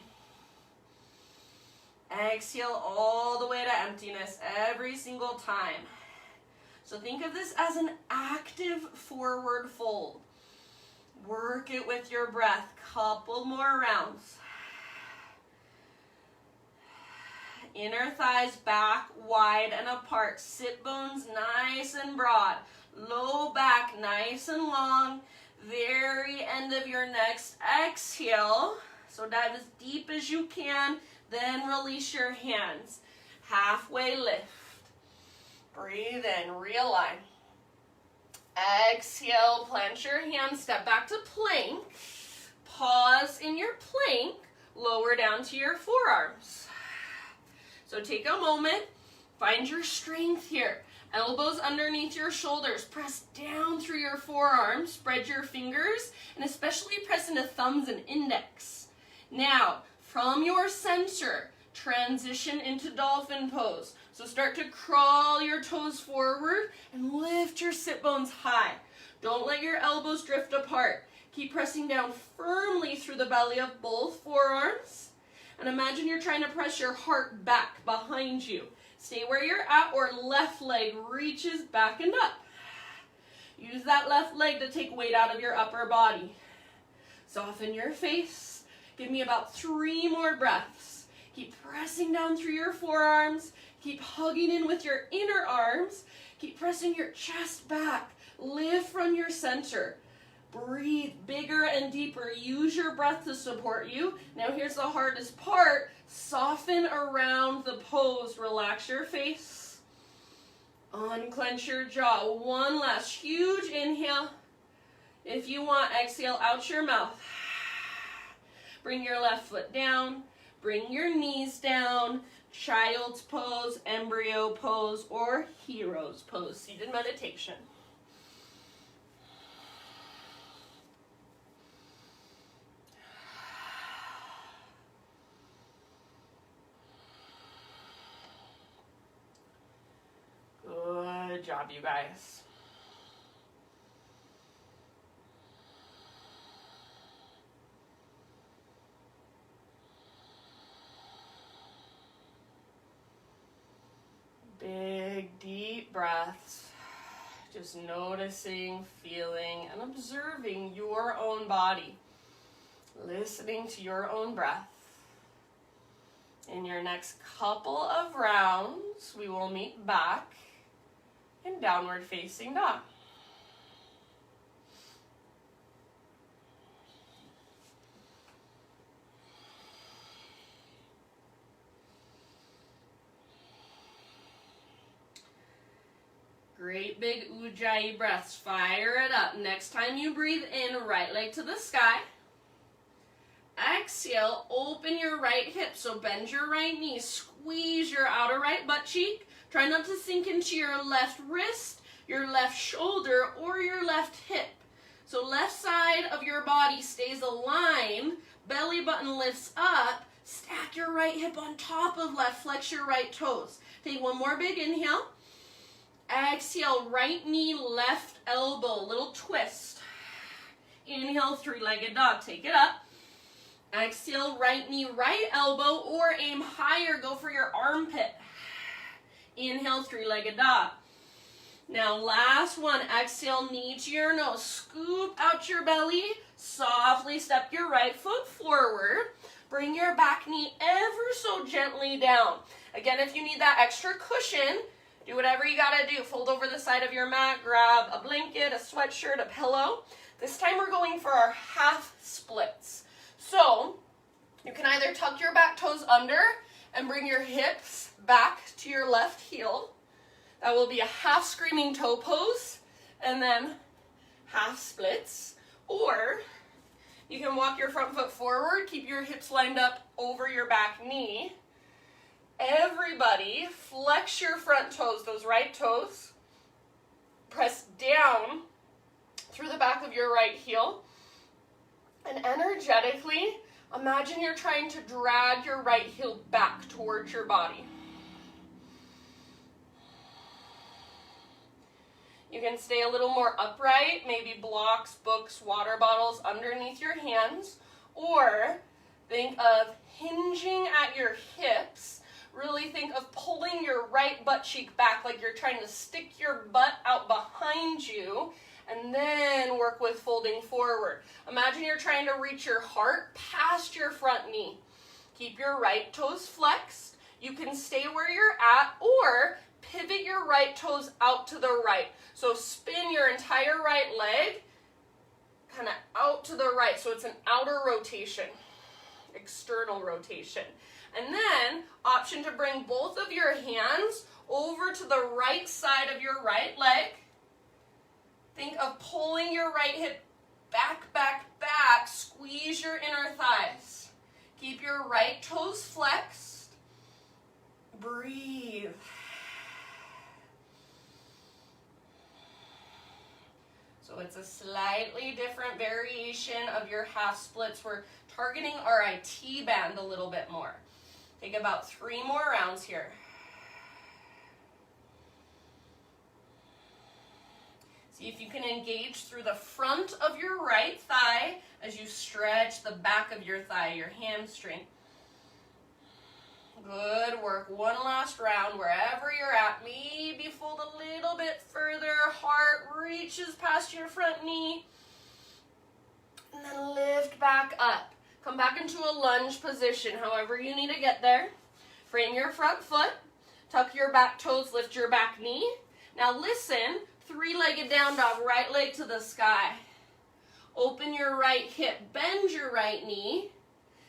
Exhale all the way to emptiness every single time. So think of this as an active forward fold. Work it with your breath. Couple more rounds. Inner thighs back, wide and apart. Sit bones nice and broad. Low back nice and long. Very end of your next exhale. So dive as deep as you can. Then release your hands. Halfway lift. Breathe in, realign. Exhale, plant your hands, step back to plank. Pause in your plank, lower down to your forearms. So take a moment, find your strength here. Elbows underneath your shoulders, press down through your forearms, spread your fingers, and especially press into thumbs and index. Now, from your center, transition into Dolphin Pose. So start to crawl your toes forward and lift your sit bones high. Don't let your elbows drift apart. Keep pressing down firmly through the belly of both forearms. And imagine you're trying to press your heart back behind you. Stay where you're at, or left leg reaches back and up. Use that left leg to take weight out of your upper body. Soften your face. Give me about 3 more breaths. Keep pressing down through your forearms. Keep hugging in with your inner arms. Keep pressing your chest back. Lift from your center. Breathe bigger and deeper. Use your breath to support you. Now here's the hardest part. Soften around the pose. Relax your face. Unclench your jaw. One last huge inhale. If you want, exhale out your mouth. Bring your left foot down. Bring your knees down. Child's pose, embryo pose, or hero's pose. Seated meditation. Good job, you guys. Big, deep breaths. Just noticing, feeling, and observing your own body. Listening to your own breath. In your next couple of rounds, we will meet back in downward facing dog. Great big Ujjayi breaths. Fire it up. Next time you breathe in, right leg to the sky. Exhale, open your right hip. So bend your right knee. Squeeze your outer right butt cheek. Try not to sink into your left wrist, your left shoulder, or your left hip. So left side of your body stays aligned. Belly button lifts up. Stack your right hip on top of left. Flex your right toes. Take one more big inhale. Exhale, right knee, left elbow, little twist. Inhale, 3-legged dog, take it up. Exhale, right knee, right elbow, or aim higher, go for your armpit. Inhale, 3-legged dog. Now last one, exhale, knee to your nose. Scoop out your belly, softly step your right foot forward. Bring your back knee ever so gently down. Again, if you need that extra cushion, do whatever you gotta do. Fold over the side of your mat, grab a blanket, a sweatshirt, a pillow. This time we're going for our half splits. So you can either tuck your back toes under and bring your hips back to your left heel. That will be a half screaming toe pose and then half splits. Or you can walk your front foot forward, keep your hips lined up over your back knee. Everybody, flex your front toes, those right toes. Press down through the back of your right heel. And energetically, imagine you're trying to drag your right heel back towards your body. You can stay a little more upright, maybe blocks, books, water bottles underneath your hands, or think of hinging at your hips. Really think of pulling your right butt cheek back like you're trying to stick your butt out behind you, and then work with folding forward. Imagine you're trying to reach your heart past your front knee. Keep your right toes flexed. You can stay where you're at, or pivot your right toes out to the right. So spin your entire right leg kind of out to the right. So it's an outer rotation, external rotation. And then option to bring both of your hands over to the right side of your right leg. Think of pulling your right hip back, back, back. Squeeze your inner thighs. Keep your right toes flexed. Breathe. So it's a slightly different variation of your half splits. We're targeting our IT band a little bit more. Take about 3 more rounds here. See if you can engage through the front of your right thigh as you stretch the back of your thigh, your hamstring. Good work. One last round wherever you're at. Maybe fold a little bit further. Heart reaches past your front knee. And then lift back up. Come back into a lunge position, however you need to get there. Frame your front foot. Tuck your back toes, lift your back knee. Now listen, 3-legged down dog, right leg to the sky. Open your right hip, bend your right knee.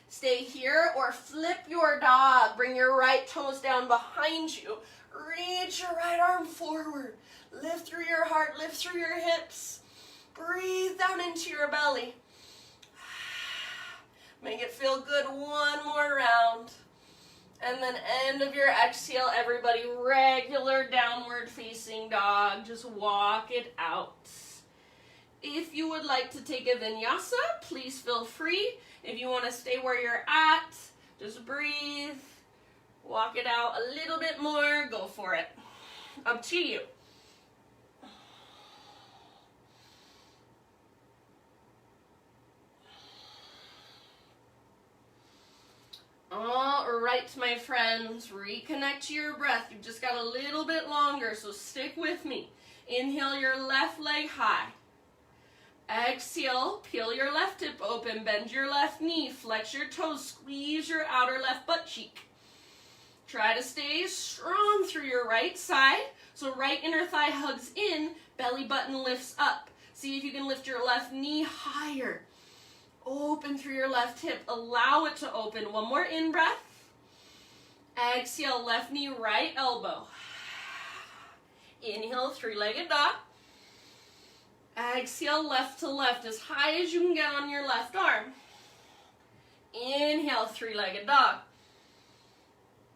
Stay here or flip your dog. Bring your right toes down behind you. Reach your right arm forward. Lift through your heart, lift through your hips. Breathe down into your belly. Make it feel good. One more round. And then end of your exhale, everybody, regular downward facing dog. Just walk it out. If you would like to take a vinyasa, please feel free. If you want to stay where you're at, just breathe. Walk it out a little bit more. Go for it. Up to you. All right, my friends, reconnect to your breath. You've just got a little bit longer, so stick with me. Inhale your left leg high. Exhale, peel your left hip open, bend your left knee, flex your toes, squeeze your outer left butt cheek. Try to stay strong through your right side, so right inner thigh hugs in, belly button lifts up. See if you can lift your left knee higher. Open through your left hip, allow it to open. One more in breath. Exhale, left knee, right elbow. Inhale, 3-legged dog. Exhale, left to left, as high as you can get on your left arm. Inhale, 3-legged dog.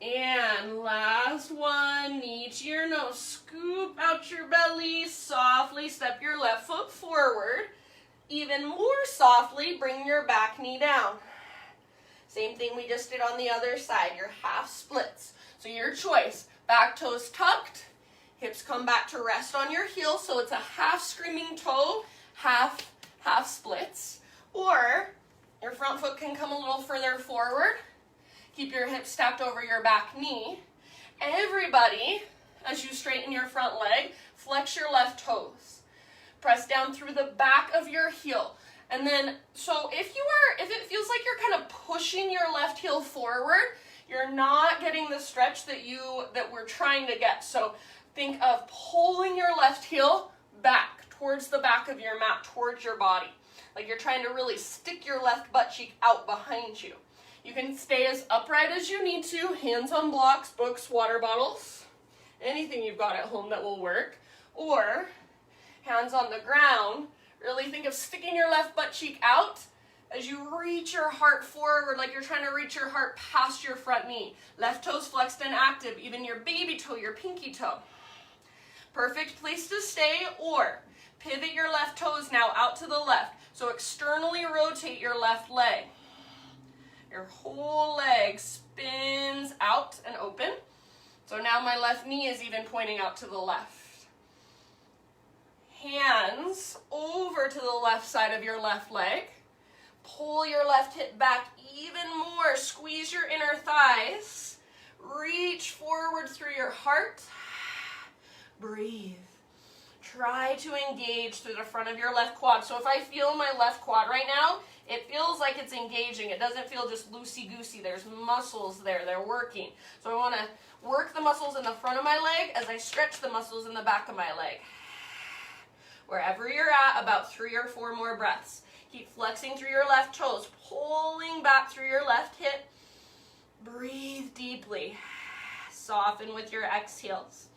And last one, knee to your nose. Scoop out your belly, softly step your left foot forward. Even more softly, bring your back knee down. Same thing we just did on the other side, your half splits. So your choice, back toes tucked, hips come back to rest on your heels, so it's a half screaming toe, half splits. Or your front foot can come a little further forward. Keep your hips stacked over your back knee. Everybody, as you straighten your front leg, flex your left toes. Press down through the back of your heel. And then, so if it feels like you're kind of pushing your left heel forward, you're not getting the stretch that we're trying to get. So think of pulling your left heel back towards the back of your mat, towards your body. Like you're trying to really stick your left butt cheek out behind you. You can stay as upright as you need to, hands on blocks, books, water bottles, anything you've got at home that will work. Or hands on the ground. Really think of sticking your left butt cheek out as you reach your heart forward, like you're trying to reach your heart past your front knee. Left toes flexed and active, even your baby toe, your pinky toe. Perfect place to stay, or pivot your left toes now out to the left. So externally rotate your left leg. Your whole leg spins out and open. So now my left knee is even pointing out to the left. Hands over to the left side of your left leg. Pull your left hip back even more. Squeeze your inner thighs. Reach forward through your heart. Breathe. Try to engage through the front of your left quad. So if I feel my left quad right now, it feels like it's engaging. It doesn't feel just loosey-goosey. There's muscles there. They're working. So I want to work the muscles in the front of my leg as I stretch the muscles in the back of my leg. Wherever you're at, about 3 or 4 more breaths. Keep flexing through your left toes, pulling back through your left hip. Breathe deeply. Soften with your exhales.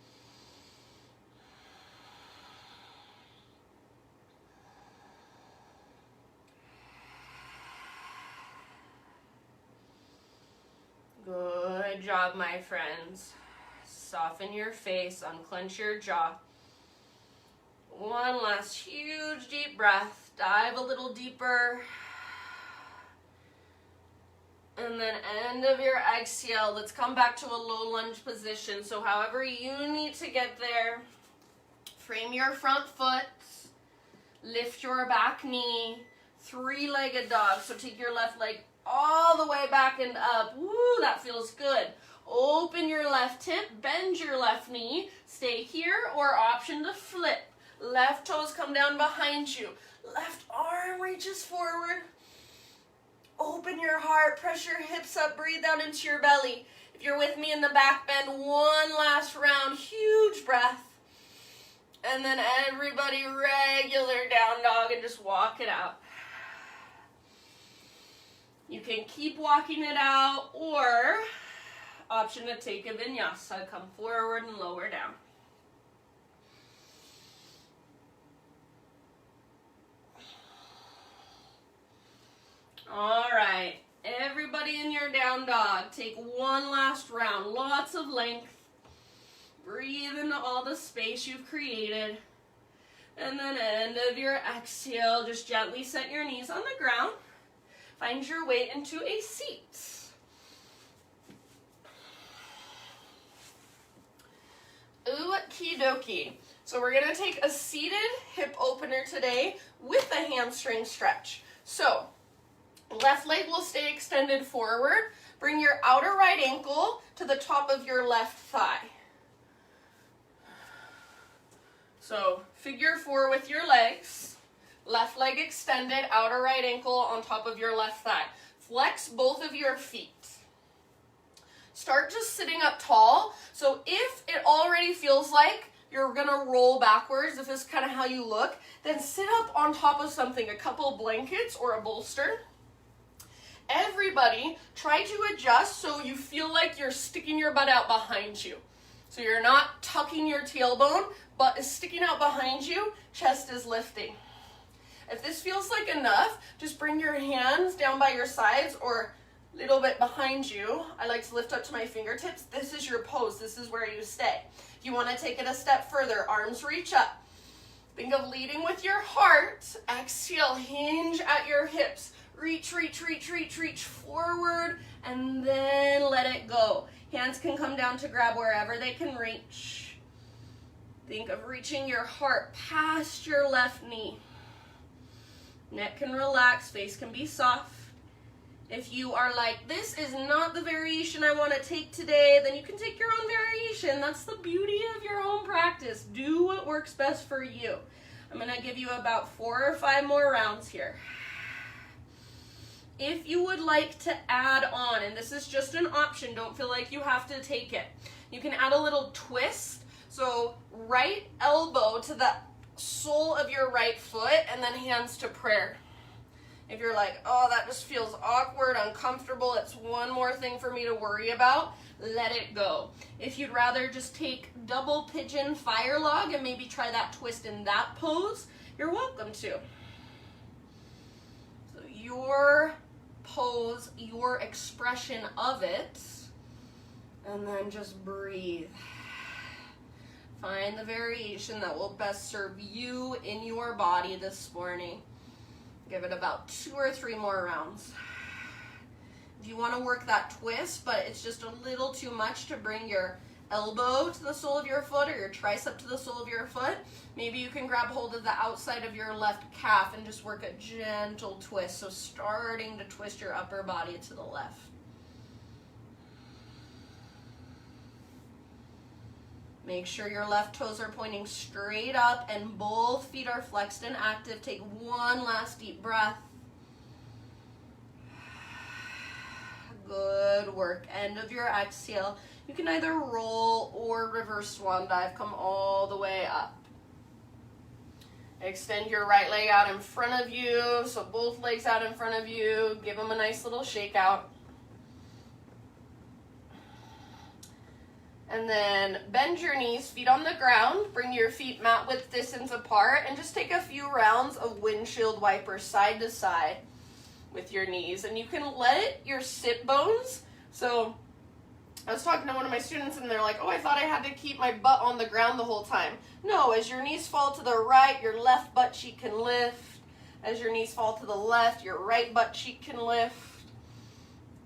Good job, my friends. Soften your face, unclench your jaw. One last huge deep breath. Dive a little deeper. And then end of your exhale, let's come back to a low lunge position. So however you need to get there, frame your front foot, lift your back knee, 3-legged dog. So take your left leg all the way back and up. Woo, that feels good. Open your left hip, bend your left knee, stay here, or option to flip. Left toes come down behind you. Left arm reaches forward. Open your heart, press your hips up, breathe down into your belly. If you're with me in the back bend, one last round, huge breath. And then everybody regular down dog and just walk it out. You can keep walking it out, or option to take a vinyasa, come forward and lower down. All right, everybody in your down dog, take one last round, lots of length. Breathe into all the space you've created. And then end of your exhale, just gently set your knees on the ground. Find your way into a seat. Okie dokie. So we're gonna take a seated hip opener today with a hamstring stretch. So left leg will stay extended forward. Bring your outer right ankle to the top of your left thigh. So figure 4 with your legs. Left leg extended, outer right ankle on top of your left thigh. Flex both of your feet. Start just sitting up tall. So if it already feels like you're gonna roll backwards, if this is kind of how you look, then sit up on top of something, a couple blankets or a bolster. Everybody, try to adjust so you feel like you're sticking your butt out behind you. So you're not tucking your tailbone, butt is sticking out behind you, chest is lifting. If this feels like enough, just bring your hands down by your sides or a little bit behind you. I like to lift up to my fingertips. This is your pose. This is where you stay. If you want to take it a step further, arms reach up. Think of leading with your heart. Exhale, hinge at your hips. Reach, reach, reach, reach, reach forward, and then let it go. Hands can come down to grab wherever they can reach. Think of reaching your heart past your left knee. Neck can relax, face can be soft. If you are like, this is not the variation I want to take today, then you can take your own variation. That's the beauty of your own practice. Do what works best for you. I'm going to give you about 4 or 5 more rounds here. If you would like to add on, and this is just an option, don't feel like you have to take it. You can add a little twist. So right elbow to the sole of your right foot, and then hands to prayer. If you're like, oh, that just feels awkward, uncomfortable, it's one more thing for me to worry about, let it go. If you'd rather just take double pigeon fire log and maybe try that twist in that pose, you're welcome to. So your pose, your expression of it, and then just breathe. Find the variation that will best serve you in your body this morning. Give it about 2 or 3 more rounds. If you want to work that twist, but it's just a little too much to bring your elbow to the sole of your foot or your tricep to the sole of your foot, maybe you can grab hold of the outside of your left calf and just work a gentle twist. So starting to twist your upper body to the left. Make sure your left toes are pointing straight up and both feet are flexed and active. Take one last deep breath. Good work. End of your exhale. You can either roll or reverse swan dive. Come all the way up. Extend your right leg out in front of you. So both legs out in front of you. Give them a nice little shake out. And then bend your knees, feet on the ground. Bring your feet mat width distance apart and just take a few rounds of windshield wipers side to side with your knees. And you can let your sit bones, so I was talking to one of my students and they're like, oh, I thought I had to keep my butt on the ground the whole time. No, as your knees fall to the right, your left butt cheek can lift. As your knees fall to the left, your right butt cheek can lift.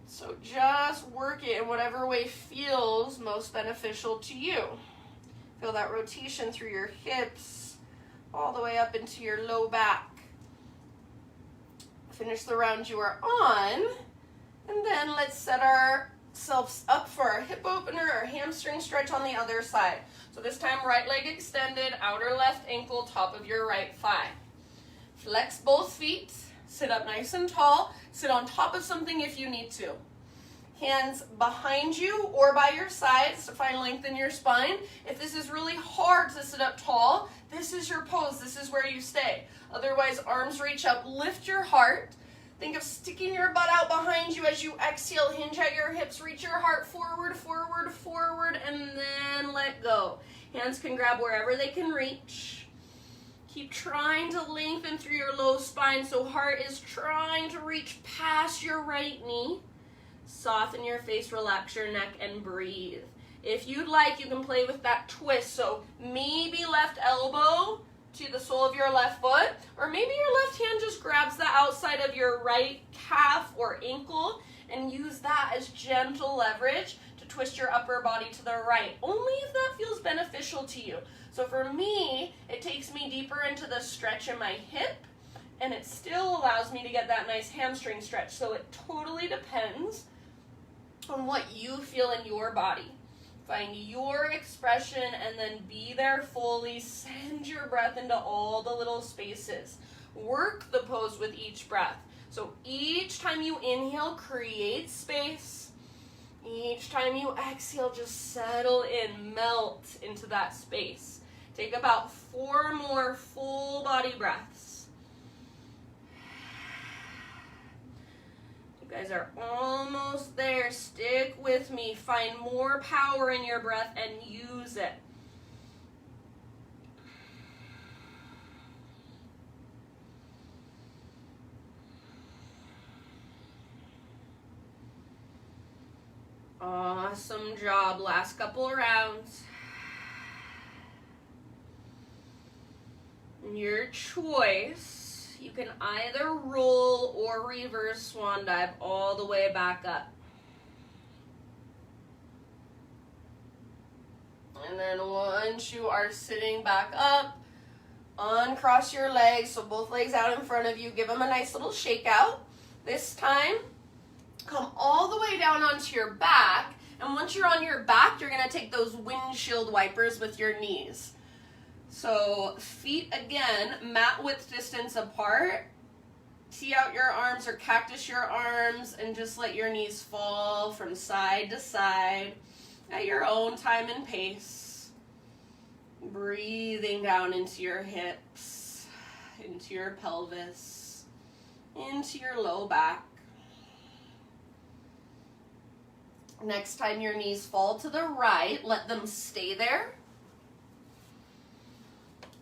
So just work it in whatever way feels most beneficial to you. Feel that rotation through your hips, all the way up into your low back. Finish the round you are on, and then let's set ourselves up for our hip opener, our hamstring stretch on the other side. So this time, right leg extended, outer left ankle, top of your right thigh. Flex both feet. Sit up nice and tall. Sit on top of something if you need to. Hands behind you or by your sides to find length in your spine. If this is really hard to sit up tall, this is your pose. This is where you stay. Otherwise, arms reach up. Lift your heart. Think of sticking your butt out behind you as you exhale. Hinge at your hips. Reach your heart forward, forward, forward, and then let go. Hands can grab wherever they can reach. Keep trying to lengthen through your low spine, so heart is trying to reach past your right knee. Soften your face, relax your neck, and breathe. If you'd like, you can play with that twist. So maybe left elbow to the sole of your left foot, or maybe your left hand just grabs the outside of your right calf or ankle and use that as gentle leverage to twist your upper body to the right, only if that feels beneficial to you. So for me, it takes me deeper into the stretch in my hip, and it still allows me to get that nice hamstring stretch. So it totally depends on what you feel in your body. Find your expression and then be there fully. Send your breath into all the little spaces. Work the pose with each breath. So each time you inhale, create space. Each time you exhale, just settle in, melt into that space. Take about 4 more full body breaths. You guys are almost there. Stick with me. Find more power in your breath and use it. Awesome job. Last couple rounds. Your choice, you can either roll or reverse swan dive all the way back up. And then once you are sitting back up, uncross your legs, so both legs out in front of you. Give them a nice little shake out. This time, come all the way down onto your back. And once you're on your back, you're going to take those windshield wipers with your knees. So feet again, mat width distance apart. Tee out your arms or cactus your arms and just let your knees fall from side to side at your own time and pace. Breathing down into your hips, into your pelvis, into your low back. Next time your knees fall to the right, let them stay there.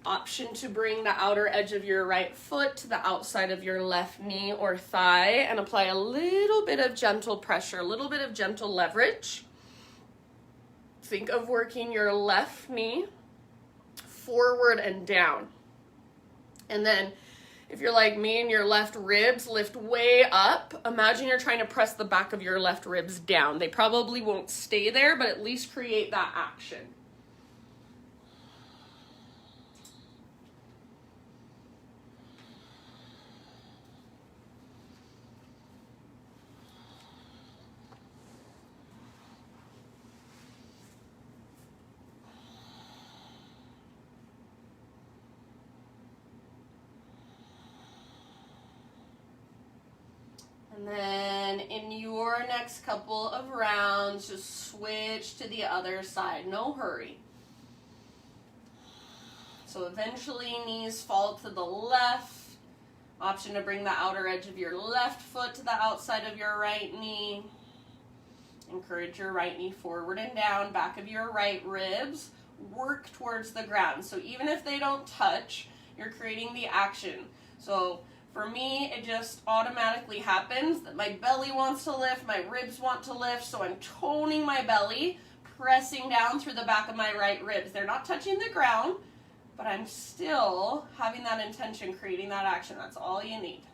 Option to bring the outer edge of your right foot to the outside of your left knee or thigh and apply a little bit of gentle pressure, a little bit of gentle leverage. Think of working your left knee forward and down. And then if you're like me and your left ribs lift way up, imagine you're trying to press the back of your left ribs down. They probably won't stay there, but at least create that action. And then in your next couple of rounds, just switch to the other side. No hurry. So eventually knees fall to the left. Option to bring the outer edge of your left foot to the outside of your right knee. Encourage your right knee forward and down, back of your right ribs. Work towards the ground. So even if they don't touch, you're creating the action. So for me, it just automatically happens that my belly wants to lift, my ribs want to lift, so I'm toning my belly, pressing down through the back of my right ribs. They're not touching the ground, but I'm still having that intention, creating that action. That's all you need.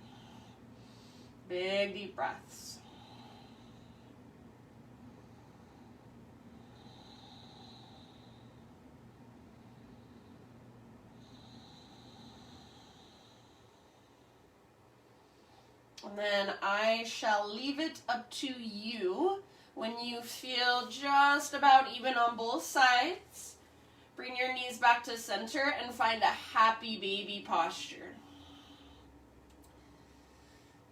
Big, deep breaths. And then I shall leave it up to you when you feel just about even on both sides. Bring your knees back to center and find a happy baby posture.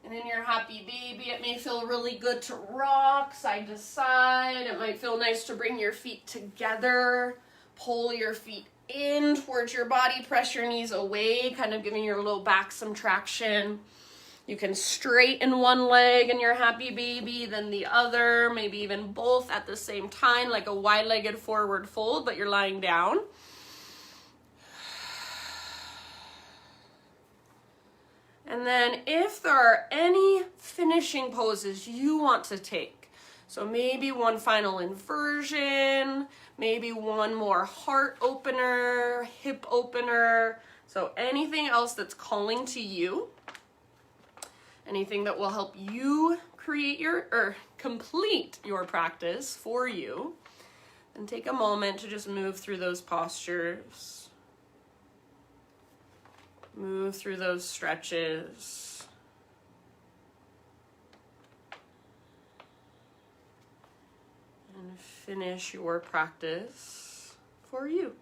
And in your happy baby, it may feel really good to rock side to side. It might feel nice to bring your feet together, pull your feet in towards your body, press your knees away, kind of giving your low back some traction. You can straighten one leg in your happy baby, then the other, maybe even both at the same time, like a wide-legged forward fold, but you're lying down. And then if there are any finishing poses you want to take, so maybe one final inversion, maybe one more heart opener, hip opener, so anything else that's calling to you, anything that will help you create complete your practice for you, and take a moment to just move through those postures, move through those stretches. And finish your practice for you.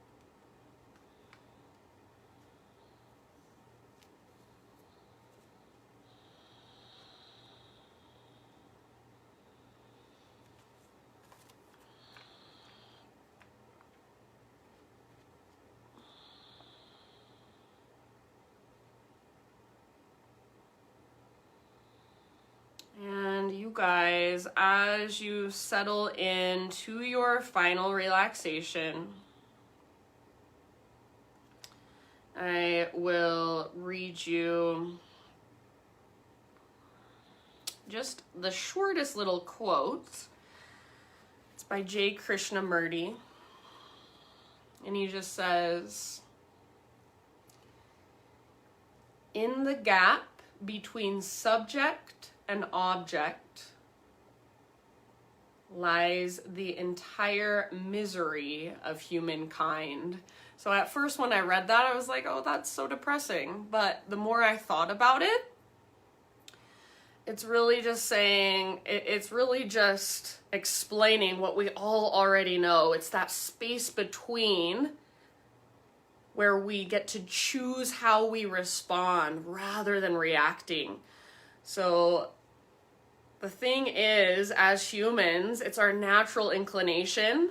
And you guys, as you settle into your final relaxation, I will read you just the shortest little quote. It's by J. Krishnamurti, and he just says, "In the gap between subject and object lies the entire misery of humankind." So at first when I read that, I was like, oh, that's so depressing. But the more I thought about it, it's really just saying, it's really just explaining what we all already know. It's that space between where we get to choose how we respond rather than reacting. So the thing is, as humans, it's our natural inclination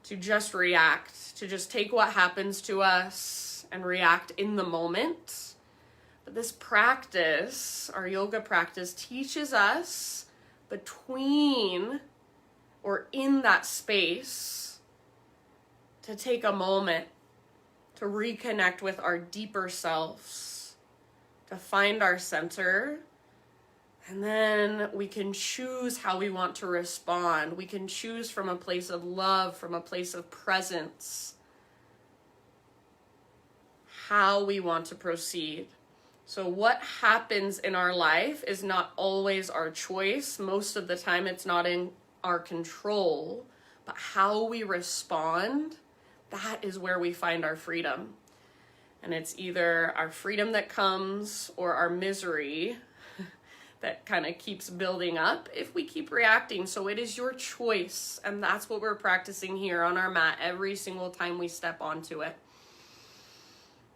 to just react, to just take what happens to us and react in the moment. But this practice, our yoga practice, teaches us between or in that space to take a moment to reconnect with our deeper selves, to find our center. And then we can choose how we want to respond. We can choose from a place of love, from a place of presence. how we want to proceed. So what happens in our life is not always our choice. Most of the time it's not in our control, but how we respond, that is where we find our freedom. And it's either our freedom that comes or our misery that kind of keeps building up if we keep reacting. So it is your choice. And that's what we're practicing here on our mat every single time we step onto it.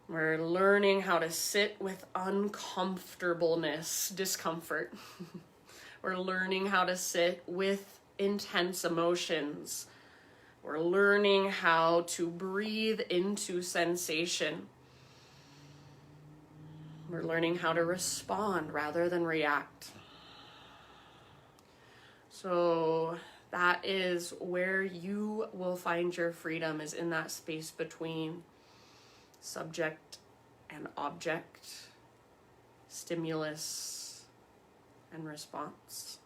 We're learning how to sit with uncomfortableness, discomfort. We're learning how to sit with intense emotions. We're learning how to breathe into sensation. We're learning how to respond rather than react. So that is where you will find your freedom, is in that space between subject and object, stimulus and response.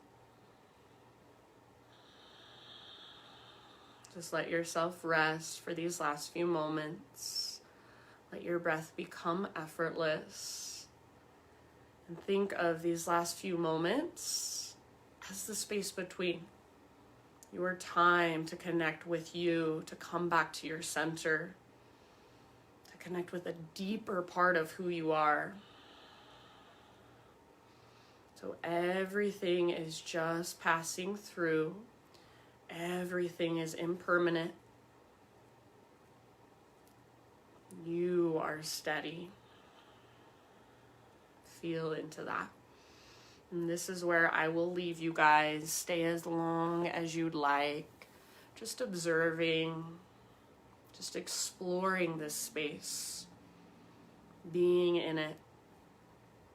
Just let yourself rest for these last few moments. Let your breath become effortless. And think of these last few moments as the space between. Your time to connect with you, to come back to your center, to connect with a deeper part of who you are. So everything is just passing through. Everything is impermanent. You are steady. Feel into that. And this is where I will leave you guys. Stay as long as you'd like. Just observing, just exploring this space, being in it,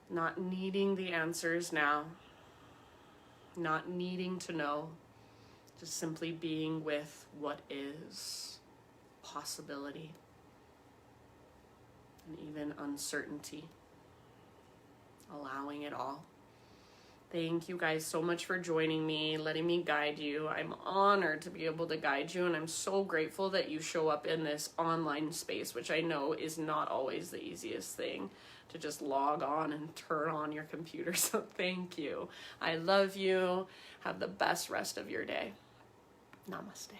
not needing the answers now, not needing to know, just simply being with what is, possibility, and even uncertainty, allowing it all. Thank you guys so much for joining me, letting me guide you. I'm honored to be able to guide you, and I'm so grateful that you show up in this online space, which I know is not always the easiest thing to just log on and turn on your computer. So thank you. I love you. Have the best rest of your day. Namaste.